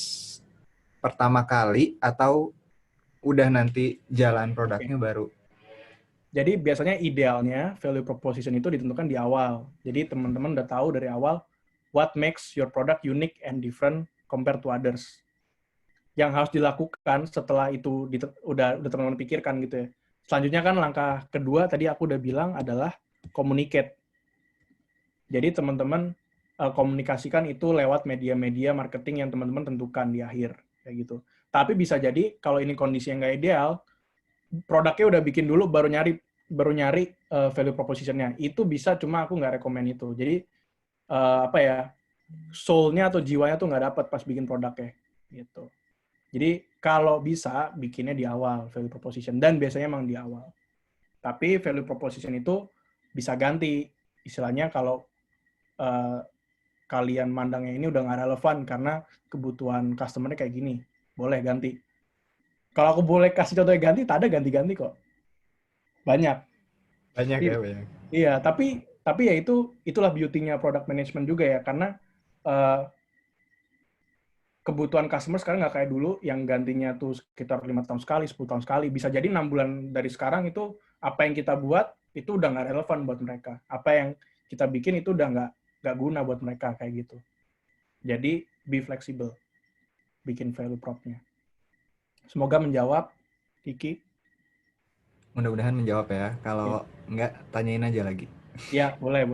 pertama kali atau udah nanti jalan produknya baru? Jadi biasanya idealnya value proposition itu ditentukan di awal. Jadi teman-teman udah tahu dari awal what makes your product unique and different compared to others. Yang harus dilakukan setelah itu udah teman-teman pikirkan gitu ya. Selanjutnya kan langkah kedua tadi aku udah bilang adalah communicate. Jadi teman-teman komunikasikan itu lewat media-media marketing yang teman-teman tentukan di akhir kayak gitu. Tapi bisa jadi kalau ini kondisi yang nggak ideal, produknya udah bikin dulu baru nyari value proposition-nya. Itu bisa, cuma aku nggak rekomend itu. Jadi soul-nya atau jiwanya tuh nggak dapat pas bikin produknya gitu. Jadi kalau bisa bikinnya di awal value proposition, dan biasanya emang di awal. Tapi value proposition itu bisa ganti. Istilahnya kalau kalian mandangnya ini udah nggak relevan karena kebutuhan customer-nya kayak gini, boleh ganti. Kalau aku boleh kasih contohnya ganti ganti kok. Banyak ya, banyak. Iya, tapi ya itulah beauty-nya product management juga ya, karena kebutuhan customer sekarang nggak kayak dulu yang gantinya tuh sekitar 5 tahun sekali, 10 tahun sekali. Bisa jadi 6 bulan dari sekarang itu apa yang kita buat itu udah nggak relevan buat mereka. Apa yang kita bikin itu udah nggak guna buat mereka kayak gitu. Jadi be flexible, bikin value prop-nya. Semoga menjawab, Kiki. Mudah-mudahan menjawab ya. Kalau enggak, tanyain aja lagi. Ya, boleh.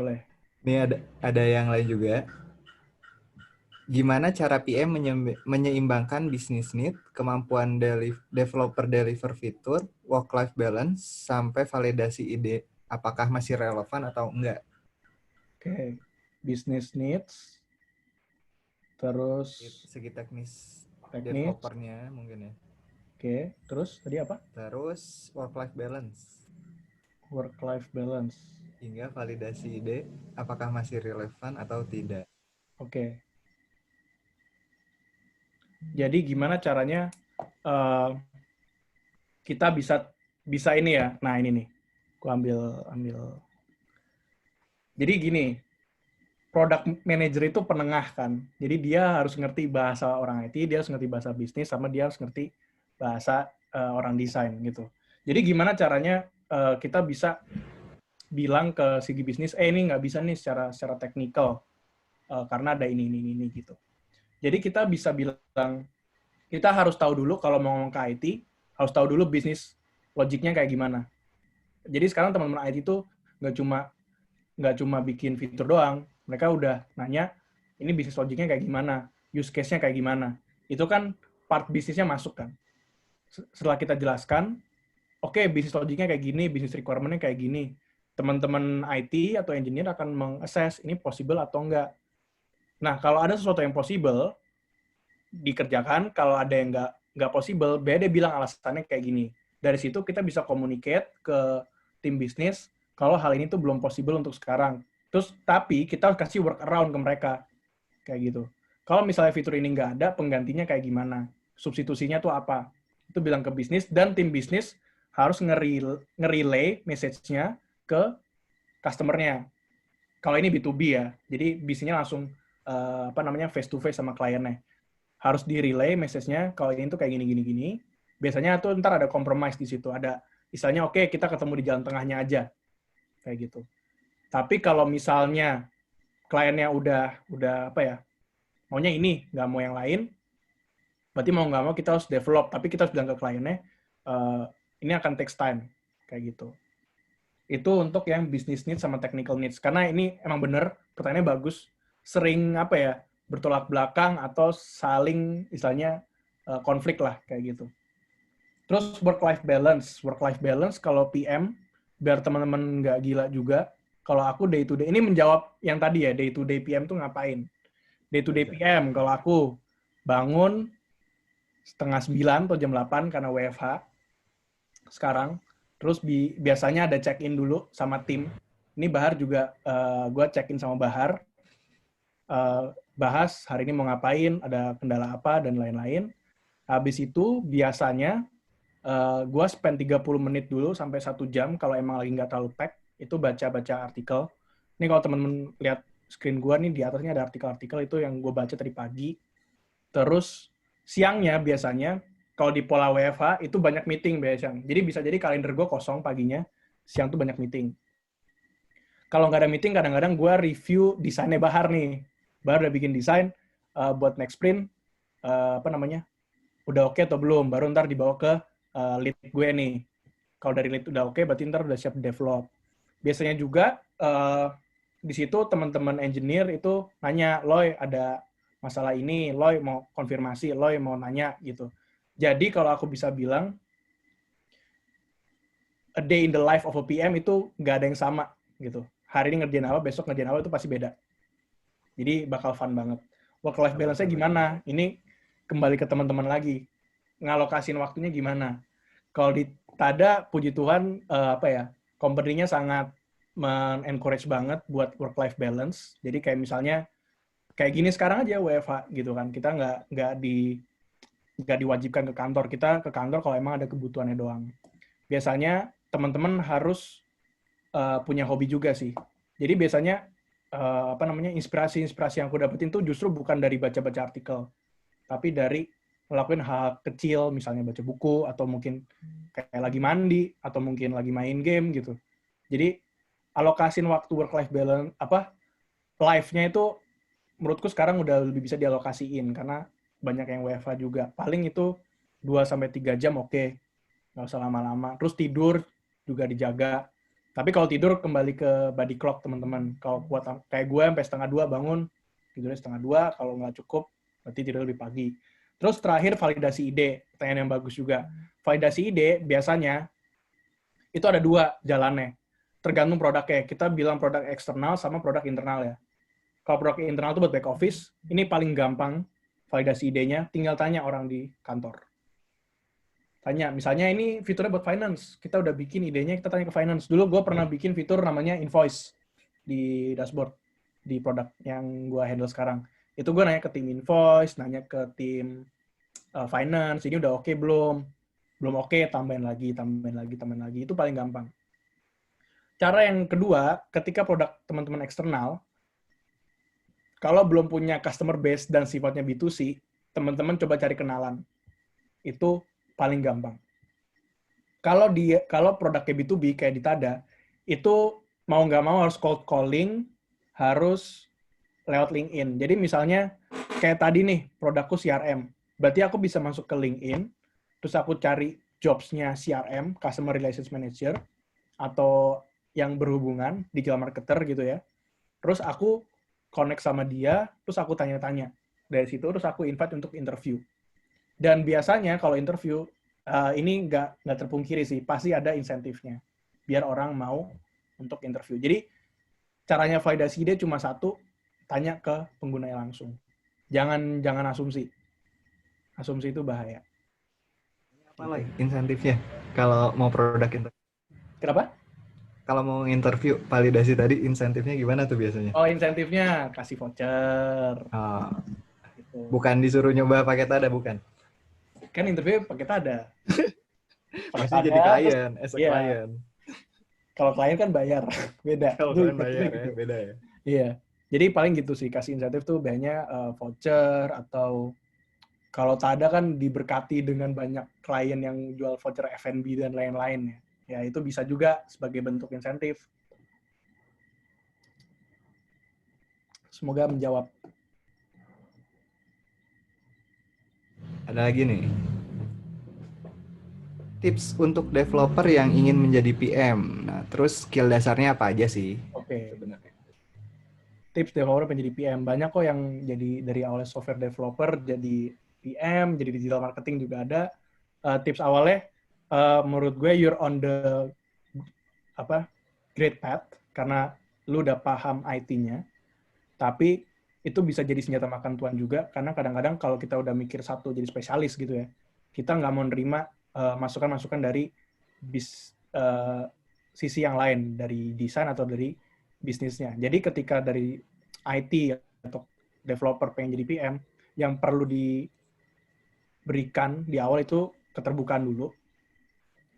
Ini ada yang lain juga. Gimana cara PM menyeimbangkan bisnis need, kemampuan developer deliver fitur, work-life balance, sampai validasi ide apakah masih relevan atau enggak? Oke. Business needs, terus Segi teknis teknis. developernya mungkin ya. Oke, terus tadi apa? Terus work-life balance. Work-life balance. Hingga validasi ide apakah masih relevan atau tidak. Oke. Jadi gimana caranya kita bisa ini ya. Nah, ini nih. Aku ambil. Jadi gini, product manager itu penengah kan. Jadi dia harus ngerti bahasa orang IT, dia harus ngerti bahasa bisnis, sama dia harus ngerti bahasa orang desain gitu. Jadi gimana caranya kita bisa bilang ke segi bisnis, ini nggak bisa nih secara teknikal karena ada ini gitu. Jadi kita bisa bilang, kita harus tahu dulu kalau mau ngomong ke IT, harus tahu dulu bisnis logiknya kayak gimana. Jadi sekarang teman-teman IT itu nggak cuma bikin fitur doang, mereka udah nanya, ini bisnis logiknya kayak gimana, use case-nya kayak gimana. Itu kan part bisnisnya masuk kan. Setelah kita jelaskan, oke, bisnis logiknya kayak gini, bisnis requirement-nya kayak gini. Teman-teman IT atau engineer akan meng-assess ini possible atau enggak. Nah, kalau ada sesuatu yang possible, dikerjakan. Kalau ada yang nggak possible, beda bilang alasannya kayak gini. Dari situ kita bisa communicate ke tim bisnis kalau hal ini tuh belum possible untuk sekarang. Terus, tapi kita kasih workaround ke mereka. Kayak gitu. Kalau misalnya fitur ini nggak ada, penggantinya kayak gimana? Substitusinya tuh apa? Itu bilang ke bisnis, dan tim bisnis harus nge-relay message-nya ke customer-nya. Kalau ini B2B ya, jadi bisnisnya langsung face to face sama kliennya. Harus di-relay message-nya kalau ini tuh kayak gini. Biasanya tuh ntar ada compromise di situ. Ada istilahnya oke, kita ketemu di jalan tengahnya aja. Kayak gitu. Tapi kalau misalnya kliennya udah maunya ini, nggak mau yang lain, berarti mau nggak mau kita harus develop. Tapi kita harus bilang ke kliennya, ini akan takes time. Kayak gitu. Itu untuk yang business needs sama technical needs. Karena ini emang bener, pertanyaannya bagus. Sering bertolak belakang atau saling istilahnya konflik lah kayak gitu. Terus work-life balance kalau PM biar teman-teman nggak gila juga. Kalau aku day to day ini menjawab yang tadi ya, day to day PM tuh ngapain? Day to day PM kalau aku bangun 8:30 atau jam 8 karena WFH sekarang. Terus biasanya ada check-in dulu sama tim. Ini Bahar juga gue check-in sama Bahar. Bahas hari ini mau ngapain, ada kendala apa, dan lain-lain. Habis itu biasanya gue spend 30 menit dulu sampai 1 jam kalau emang lagi nggak terlalu pack, itu baca-baca artikel. Ini kalau teman-teman lihat screen gue nih, di atasnya ada artikel-artikel itu yang gue baca tadi pagi. Terus siangnya biasanya, kalau di pola WFH itu banyak meeting biasanya. Jadi bisa jadi kalender gue kosong paginya, siang tuh banyak meeting. Kalau nggak ada meeting, kadang-kadang gue review desainnya Bahar nih. Bahar udah bikin desain buat next sprint, udah oke atau belum, baru ntar dibawa ke lead gue nih. Kalau dari lead udah oke, berarti ntar udah siap develop. Biasanya juga di situ teman-teman engineer itu nanya, Loy ada masalah ini, Loy mau konfirmasi, Loy mau nanya gitu. Jadi kalau aku bisa bilang, a day in the life of a PM itu nggak ada yang sama gitu. Hari ini ngerjain apa, besok ngerjain apa itu pasti beda. Jadi bakal fun banget. Work-life balance-nya gimana? Ini kembali ke teman-teman lagi. Ngalokasin waktunya gimana? Kalau di Tada, puji Tuhan, company-nya sangat men-encourage banget buat work-life balance. Jadi kayak misalnya, kayak gini sekarang aja WFH gitu kan. Kita nggak diwajibkan ke kantor. Kita ke kantor kalau emang ada kebutuhannya doang. Biasanya teman-teman harus punya hobi juga sih. Jadi biasanya inspirasi yang aku dapetin tuh justru bukan dari baca-baca artikel, tapi dari ngelakuin hal kecil, misalnya baca buku, atau mungkin kayak lagi mandi, atau mungkin lagi main game gitu. Jadi alokasin waktu work-life balance, life-nya itu menurutku sekarang udah lebih bisa dialokasiin, karena banyak yang WFH juga. Paling itu 2-3 jam oke, nggak usah lama-lama. Terus tidur juga dijaga. Tapi kalau tidur kembali ke body clock teman-teman. Kalau buat kayak gue sampai 1:30 bangun, tidurnya 1:30. Kalau nggak cukup, berarti tidur lebih pagi. Terus terakhir validasi ide, pertanyaan yang bagus juga. Validasi ide biasanya itu ada 2 jalannya. Tergantung produknya. Kita bilang produk eksternal sama produk internal ya. Kalau produk internal itu buat back office, ini paling gampang validasi idenya, tinggal tanya orang di kantor. Tanya, misalnya ini fiturnya buat finance, kita udah bikin idenya, kita tanya ke finance. Dulu gue pernah bikin fitur namanya invoice di dashboard, di produk yang gue handle sekarang. Itu gue nanya ke tim invoice, nanya ke tim finance, ini udah oke belum? Belum oke, tambahin lagi. Itu paling gampang. Cara yang kedua, ketika produk teman-teman eksternal, kalau belum punya customer base dan sifatnya B2C, teman-teman coba cari kenalan. Itu paling gampang. Kalau produknya B2B kayak di Tada, itu mau nggak mau harus cold calling, harus lewat LinkedIn. Jadi misalnya kayak tadi nih, produkku CRM. Berarti aku bisa masuk ke LinkedIn, terus aku cari jobs-nya CRM, Customer Relations Manager, atau yang berhubungan, digital marketer gitu ya. Terus aku connect sama dia, terus aku tanya-tanya. Dari situ terus aku invite untuk interview. Dan biasanya kalau interview, ini nggak terpungkiri sih, pasti ada insentifnya. Biar orang mau untuk interview. Jadi caranya validasi ide cuma satu, tanya ke penggunanya langsung. Jangan asumsi. Asumsi itu bahaya. Apa lagi insentifnya kalau mau produk interview? Kenapa? Kalau mau interview validasi tadi insentifnya gimana tuh biasanya? Oh, insentifnya kasih voucher. Oh, Gitu. bukan disuruh nyoba paket ada, bukan? Kan interview pakai Tada. Pakai Maksudnya jadi Tada, terus klien, as a ya client. kalau klien kan bayar. Beda. Kalau Itu kalian insentifnya bayar ya, gitu. beda ya. Iya. Jadi paling gitu sih, kasih insentif tuh banyak voucher, atau kalau Tada kan diberkati dengan banyak klien yang jual voucher F&B dan lain-lain ya. Ya itu bisa juga sebagai bentuk insentif. Semoga menjawab. Ada lagi nih. Tips untuk developer yang ingin menjadi PM. Nah, terus skill dasarnya apa aja sih? Oke. Sebenarnya. Tips developer menjadi PM. Banyak kok yang jadi dari awalnya software developer jadi PM, jadi digital marketing juga ada. Tips awalnya, menurut gue you're on the great path karena lu udah paham IT-nya. Tapi itu bisa jadi senjata makan tuan juga, karena kadang-kadang kalau kita udah mikir satu jadi spesialis gitu ya, kita nggak mau nerima masukan-masukan dari sisi yang lain, dari desain atau dari bisnisnya. Jadi ketika dari IT atau developer pengen jadi PM, yang perlu diberikan di awal itu keterbukaan dulu.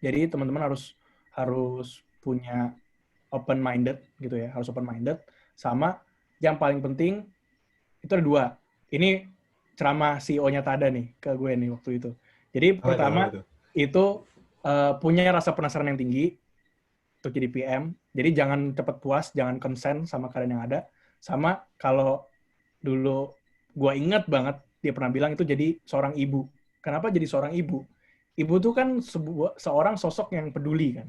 Jadi teman-teman harus punya open minded gitu ya, harus open minded. Sama yang paling penting itu ada 2. Ini ceramah CEO-nya Tada nih ke gue nih waktu itu. Jadi pertama itu punya rasa penasaran yang tinggi untuk jadi PM. Jadi jangan cepat puas, jangan konsen sama keadaan yang ada. Sama kalau dulu gue ingat banget dia pernah bilang itu jadi seorang ibu. Kenapa jadi seorang ibu? Ibu tuh kan seorang sosok yang peduli kan.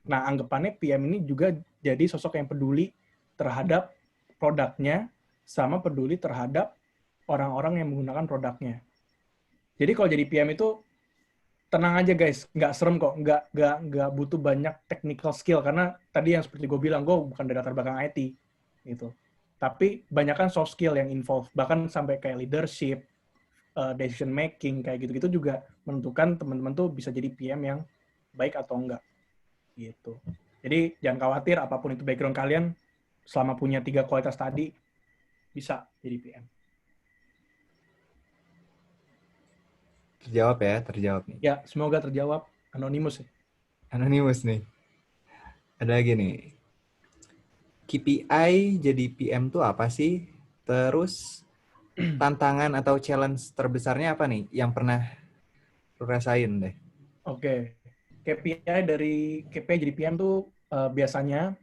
Nah, anggapannya PM ini juga jadi sosok yang peduli terhadap produknya, sama peduli terhadap orang-orang yang menggunakan produknya. Jadi kalau jadi PM itu tenang aja guys, nggak serem kok, nggak butuh banyak technical skill, karena tadi yang seperti gue bilang, gue bukan dari latar belakang IT gitu. Tapi banyak kan soft skill yang involved, bahkan sampai kayak leadership, decision making kayak gitu-gitu juga menentukan teman-teman tuh bisa jadi PM yang baik atau enggak gitu. Jadi jangan khawatir apapun itu background kalian, selama punya 3 kualitas tadi bisa jadi PM. Terjawab nih. Ya, semoga terjawab. Anonymous ya. Anonymous nih. Ada lagi nih. KPI jadi PM tuh apa sih? Terus tantangan atau challenge terbesarnya apa nih yang pernah lu rasain deh? Oke. KPI jadi PM tuh biasanya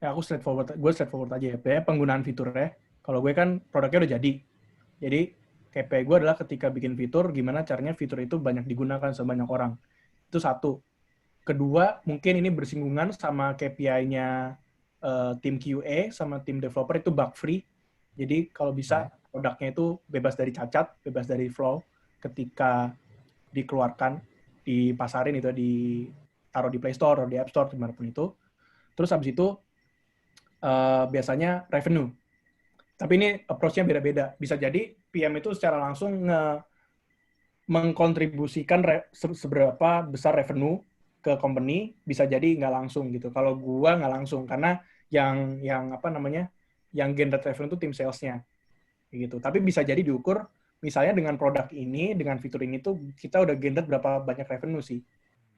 ya aku straightforward aja ya. Biasanya penggunaan fitur ya. Kalau gue kan produknya udah jadi. Jadi KPI gue adalah ketika bikin fitur, gimana caranya fitur itu banyak digunakan sebanyak orang. Itu satu. Kedua, mungkin ini bersinggungan sama KPI-nya tim QA sama tim developer itu bug free. Jadi kalau bisa produknya itu bebas dari cacat, bebas dari flaw ketika dikeluarkan, dipasarin itu ditaruh di Play Store atau di App Store dimanapun itu. Terus habis itu biasanya revenue. Tapi ini approach-nya beda-beda. Bisa jadi PM itu secara langsung mengkontribusikan seberapa besar revenue ke company, bisa jadi nggak langsung gitu. Kalau gua nggak langsung karena yang apa namanya, yang generate revenue itu tim salesnya gitu. Tapi bisa jadi diukur misalnya dengan produk ini, dengan fitur ini tuh kita udah generate berapa banyak revenue sih.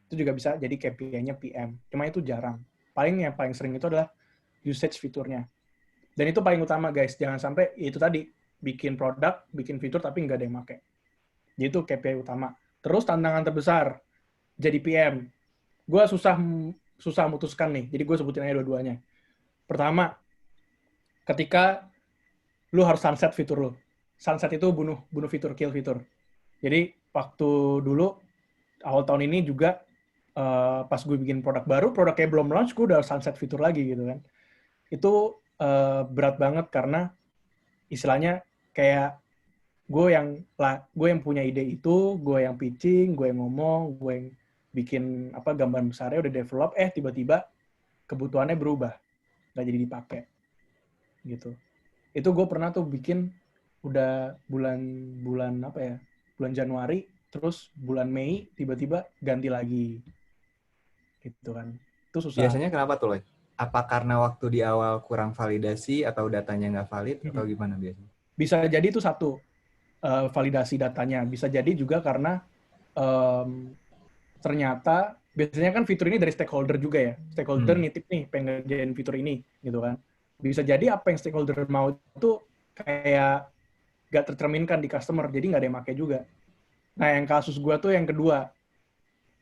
Itu juga bisa jadi KPI-nya PM. Cuma itu jarang. Yang paling sering itu adalah usage fiturnya. Dan itu paling utama guys. Jangan sampai itu tadi bikin produk, bikin fitur tapi nggak ada yang pakai. Jadi itu KPI utama. Terus tantangan terbesar jadi PM. Gue susah memutuskan nih. Jadi gue sebutin aja dua-duanya. Pertama, ketika lu harus sunset fitur lu. Sunset itu bunuh fitur, kill fitur. Jadi waktu dulu awal tahun ini juga pas gue bikin produk baru, produknya belum launch, gue udah sunset fitur lagi gitu kan. Itu berat banget karena istilahnya kayak gue yang punya ide itu, gue yang pitching, gue yang ngomong, gue yang bikin apa gambar besarnya udah develop, tiba-tiba kebutuhannya berubah, nggak jadi dipakai gitu. Itu gue pernah tuh bikin udah bulan apa ya, bulan Januari, terus bulan Mei tiba-tiba ganti lagi gitu kan. Itu susah. Biasanya kenapa tuh, Loy? Apa karena waktu di awal kurang validasi atau datanya nggak valid atau gimana biasanya? Bisa jadi itu satu, validasi datanya. Bisa jadi juga karena ternyata biasanya kan fitur ini dari stakeholder juga ya. Stakeholder nitip nih pengen ngerjain fitur ini gitu kan. Bisa jadi apa yang stakeholder mau itu kayak gak tercerminkan di customer, jadi nggak ada yang pakai juga. Nah, yang kasus gue tuh yang kedua.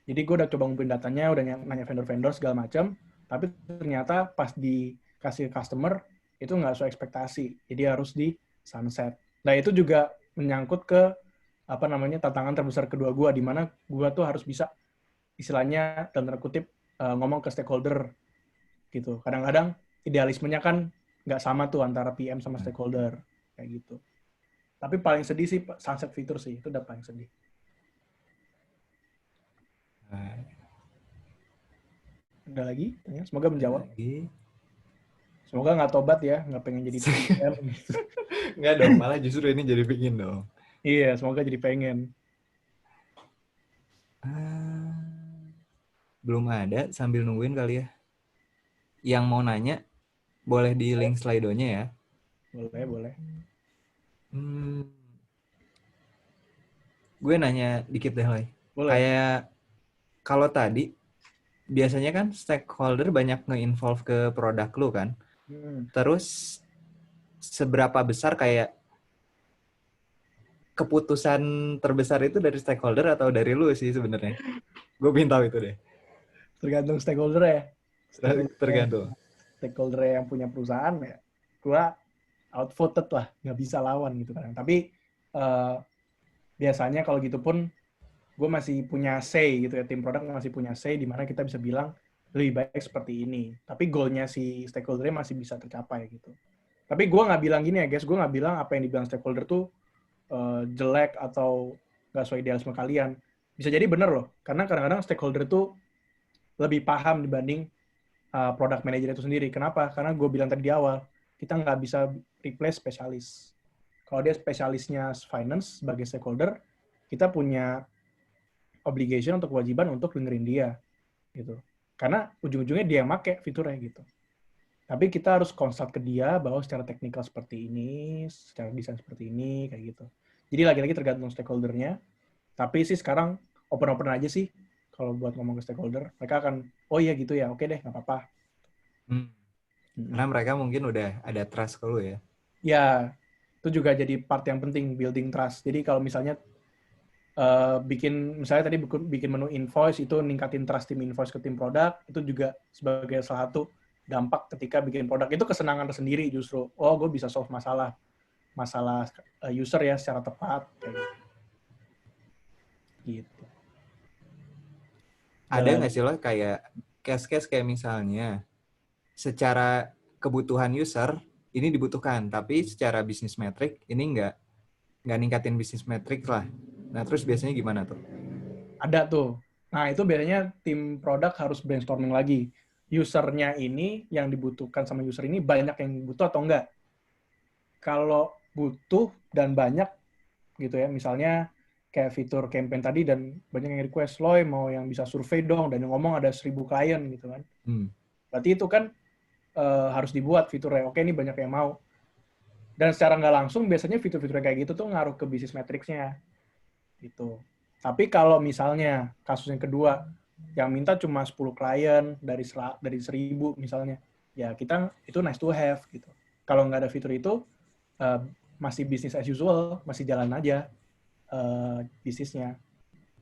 Jadi gue udah coba ngumpulin datanya, udah nanya vendor-vendor segala macam, tapi ternyata pas dikasih customer itu nggak sesuai ekspektasi. Jadi harus di sunset. Nah, itu juga menyangkut ke apa namanya tantangan terbesar kedua gue, di mana gue tuh harus bisa istilahnya dalam tanda kutip ngomong ke stakeholder gitu. Kadang-kadang idealismenya kan nggak sama tuh antara PM sama stakeholder kayak gitu. Tapi paling sedih sih sunset fitur sih, itu udah paling sedih. Ada lagi? Semoga menjawab. Semoga nggak tobat ya, nggak pengen jadi PM. Nggak dong, malah justru ini jadi pingin dong. Iya, semoga jadi pengen. Belum ada, sambil nungguin kali ya. Yang mau nanya, boleh di link Slido-nya ya. Boleh. Gue nanya dikit deh, Loy. Boleh. Kayak kalau tadi, biasanya kan stakeholder banyak nge-involve ke produk lu kan. Terus seberapa besar kayak keputusan terbesar itu dari stakeholder atau dari lu sih sebenarnya? Gue pengen tahu itu deh. Tergantung stakeholder ya. Tergantung. Stakeholder yang punya perusahaan ya, gue outvoted lah, nggak bisa lawan gitu kan. Tapi biasanya kalau gitu pun gue masih punya say gitu ya, tim produk masih punya say di mana kita bisa bilang lebih baik seperti ini. Tapi goalnya si stakeholder masih bisa tercapai gitu. Tapi gue nggak bilang gini ya guys, gue nggak bilang apa yang dibilang stakeholder tuh jelek atau nggak sesuai idealisme kalian. Bisa jadi bener loh, karena kadang-kadang stakeholder tuh lebih paham dibanding product manager itu sendiri. Kenapa? Karena gue bilang tadi di awal, kita nggak bisa replace spesialis. Kalau dia spesialisnya finance sebagai stakeholder, kita punya obligation untuk kewajiban untuk dengerin dia gitu. Karena ujung-ujungnya dia yang make fiturnya gitu. Tapi kita harus consult ke dia bahwa secara teknikal seperti ini, secara desain seperti ini, kayak gitu. Jadi lagi-lagi tergantung stakeholdernya. Tapi sih sekarang open-open aja sih kalau buat ngomong ke stakeholder. Mereka akan, oh iya gitu ya, oke deh, nggak apa-apa. Karena mereka mungkin udah ada trust ke lu ya. Ya, Itu juga jadi part yang penting, building trust. Jadi kalau misalnya misalnya tadi bikin menu invoice, itu ningkatin trust tim invoice ke tim produk, itu juga sebagai salah satu dampak ketika bikin produk. Itu kesenangan tersendiri justru. Oh, gue bisa solve masalah user ya secara tepat. Kayak gitu. Ada nggak sih lo kayak case-case kayak misalnya secara kebutuhan user ini dibutuhkan, tapi secara bisnis metric ini nggak ningkatin bisnis metric lah. Nah, terus biasanya gimana tuh? Ada tuh. Nah, itu biasanya tim produk harus brainstorming lagi. Usernya ini, yang dibutuhkan sama user ini, banyak yang butuh atau enggak? Kalau butuh dan banyak, gitu ya, misalnya kayak fitur campaign tadi dan banyak yang request, Loy mau yang bisa survei dong, dan yang ngomong ada 1.000 klien, gitu kan. Berarti itu kan harus dibuat fiturnya. Oke, ini banyak yang mau. Dan secara nggak langsung, biasanya fitur-fitur kayak gitu tuh ngaruh ke bisnis metrics-nya. Gitu. Tapi kalau misalnya kasus yang kedua yang minta cuma 10 klien dari 1.000 misalnya, ya kita itu nice to have gitu. Kalau nggak ada fitur itu masih business as usual, masih jalan aja bisnisnya.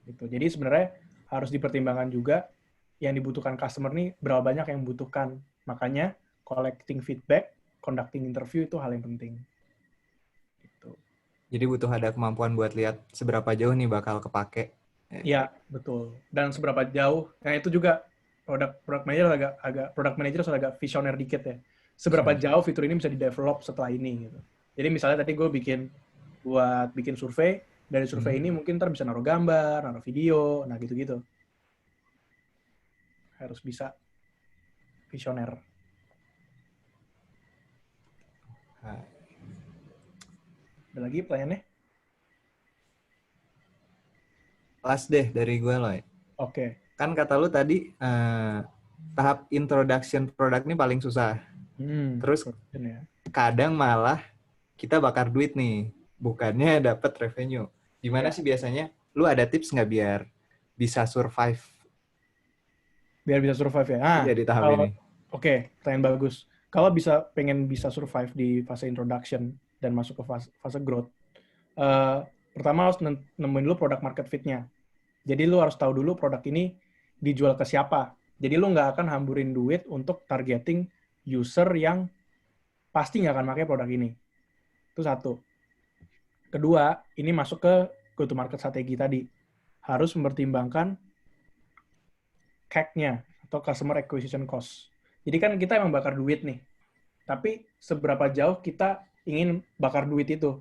Gitu. Jadi sebenarnya harus dipertimbangkan juga yang dibutuhkan customer nih berapa banyak yang membutuhkan. Makanya collecting feedback, conducting interview itu hal yang penting. Jadi butuh ada kemampuan buat lihat seberapa jauh nih bakal kepake. Iya, betul. Dan seberapa jauh, nah itu juga product manager agak visioner dikit ya. Seberapa jauh fitur ini bisa di-develop setelah ini gitu. Jadi misalnya tadi gue bikin survei, dari survei ini mungkin ntar bisa naruh gambar, naruh video, nah gitu-gitu. Harus bisa visioner. Ada lagi pertanyaannya? Last deh dari gue, Loy. Oke. Kan kata lu tadi tahap introduction produk ini paling susah. Terus kadang malah kita bakar duit nih, bukannya dapat revenue. Gimana sih biasanya? Lu ada tips nggak biar bisa survive? Biar bisa survive ya? Iya, di tahap ini. Oke, pertanyaan bagus. Kalau pengen bisa survive di fase introduction dan masuk ke fase growth, pertama harus nemuin dulu product market fit-nya. Jadi lu harus tahu dulu produk ini dijual ke siapa. Jadi lu nggak akan hamburin duit untuk targeting user yang pasti nggak akan pakai produk ini. Itu satu. Kedua, ini masuk ke go-to-market strategi tadi. Harus mempertimbangkan CAC-nya atau Customer Acquisition Cost. Jadi kan kita emang bakar duit nih. Tapi seberapa jauh kita ingin bakar duit itu?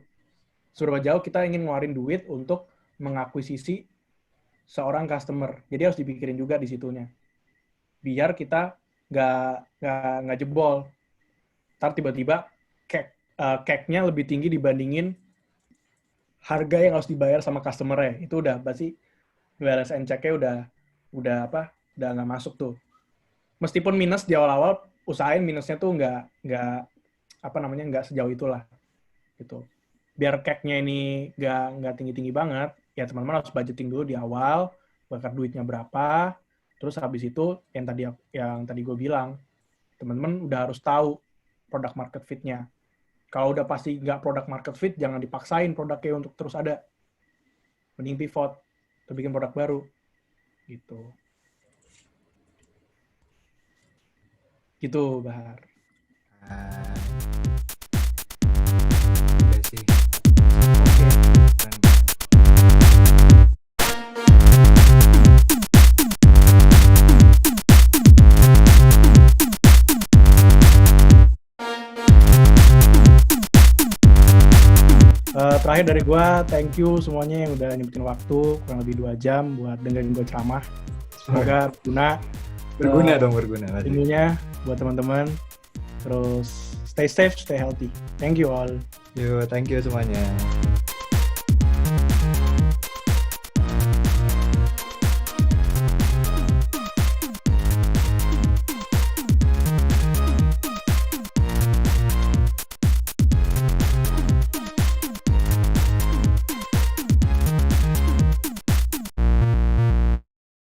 Seberapa jauh kita ingin ngeluarin duit untuk mengakuisisi seorang customer. Jadi harus dipikirin juga di situnya. Biar kita nggak jebol. Ntar tiba-tiba CAC-nya lebih tinggi dibandingin harga yang harus dibayar sama customer-nya. Itu udah pasti balance and check-nya udah nggak masuk tuh. Meskipun minus di awal-awal, usahain minusnya tuh nggak sejauh itulah. Gitu. Biar CAC-nya ini nggak tinggi-tinggi banget, ya teman-teman harus budgeting dulu di awal, bakar duitnya berapa, terus habis itu yang tadi gue bilang, teman-teman udah harus tahu product market fit-nya. Kalau udah pasti nggak product market fit, jangan dipaksain produknya untuk terus ada. Mending pivot, atau bikin produk baru. Gitu. Gitu, Bahar. Udah sih. Terakhir dari gue, thank you semuanya yang udah nyempetin waktu, kurang lebih 2 jam buat dengerin gue ceramah. Semoga berguna ilmunya buat teman-teman. Terus stay safe, stay healthy. Thank you all. Thank you semuanya.